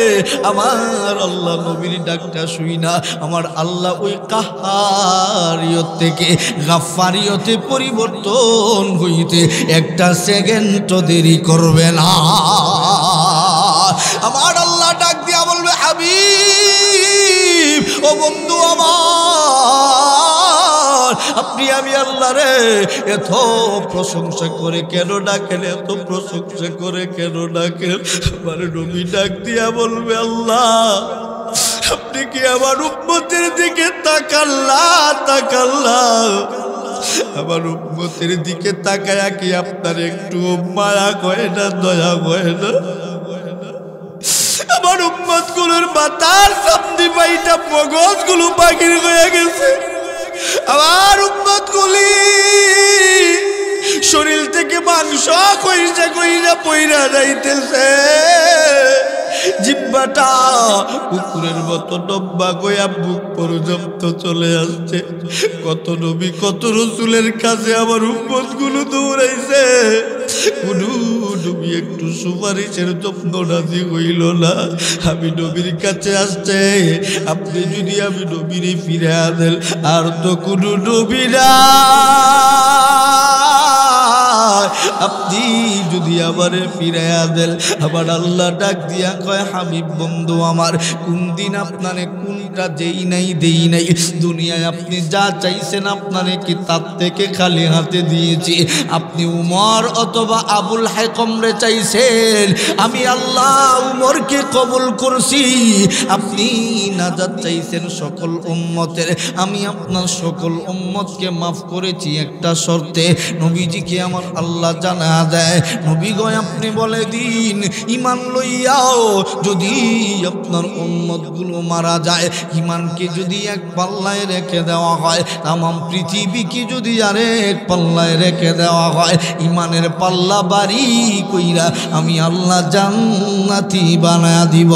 আমার আল্লাহ নবীর ডাকটা শুই না আমার আল্লাহ ওই কাহারিয়ত থেকে গাফফারিয়তে পরিবর্তন হইতে একটা সেকেন্ডও দেরি করবে না। আমার আল্লাহ ডাক দিয়া বলবে হাবিব ও বন্ধু আমার, আপনি আমি আল্লাহ রে এত প্রশংসা করে কেন ডাকেন, এত প্রশংসা করে কেন ডাকেন? আমার নবী ডাক দিয়া বলবে আল্লাহ আপনি কি আমার উম্মতের দিকে তাকাল্লা তাকাল্লা? আমার উম্মতের দিকে তাকায়া কি আপনার একটু মায়া করে না, দয়া করে না? আমার উম্মত গুলোর মাথার সামনে বাইটা মগজ গুলো বাকির হয়ে গেছে। আমার উম্মত গুলি শরীর থেকে মাংস কইরা কইরা পইরা যাইতেছে। জিহ্বাটা কুকুরের মতো ডব্বা গয়া বুক পর্যন্ত চলে আসছে। কত নবী কত রসুলের কাছে আমার উম্মত গুলো দৌড়াইছে, কোনো নবী একটু সুপারিশের জন্য রাজি হইল না। আমি নবীর কাছে আসছে, আপনি যদি আমি নবীরে ফিরে আনেন, আর তো কোনো নবী না। আপনি যদি আমারে ফিরাইয়া দেন। আমার আল্লাহ ডাক দিয়া কয়, হাবিব বন্ধু আমার, কোন দিন আপনারে কোনটা দেই নাই দেই নাই? দুনিয়ায় আপনি যা চাইছেন আপনারে কি তার থেকে খালি হাতে দিয়েছি? আপনি উমর অথবা আবুল হায়কম রে চাইছেন, আমি আল্লাহ উমরকে কবুল করছি। আপনি নাজাত চাইছেন সকল উম্মতের, আমি আপনার সকল উম্মতকে মাফ করেছি একটা শর্তে। নবীজিকে আমার আল্লাহ জানা দেয়, নবী গো আপনি বলে দিন, ইমান লইয়াও যদি আপনার উম্মতগুলো মারা যায়, ইমানকে যদি এক পাল্লায় রেখে দেওয়া হয়, তামাম পৃথিবীকে যদি আরেক পাল্লায় রেখে দেওয়া হয়, ইমানের পাল্লা বাড়ি কইরা আমি আল্লাহ জান্নাতি বানায়া দিব।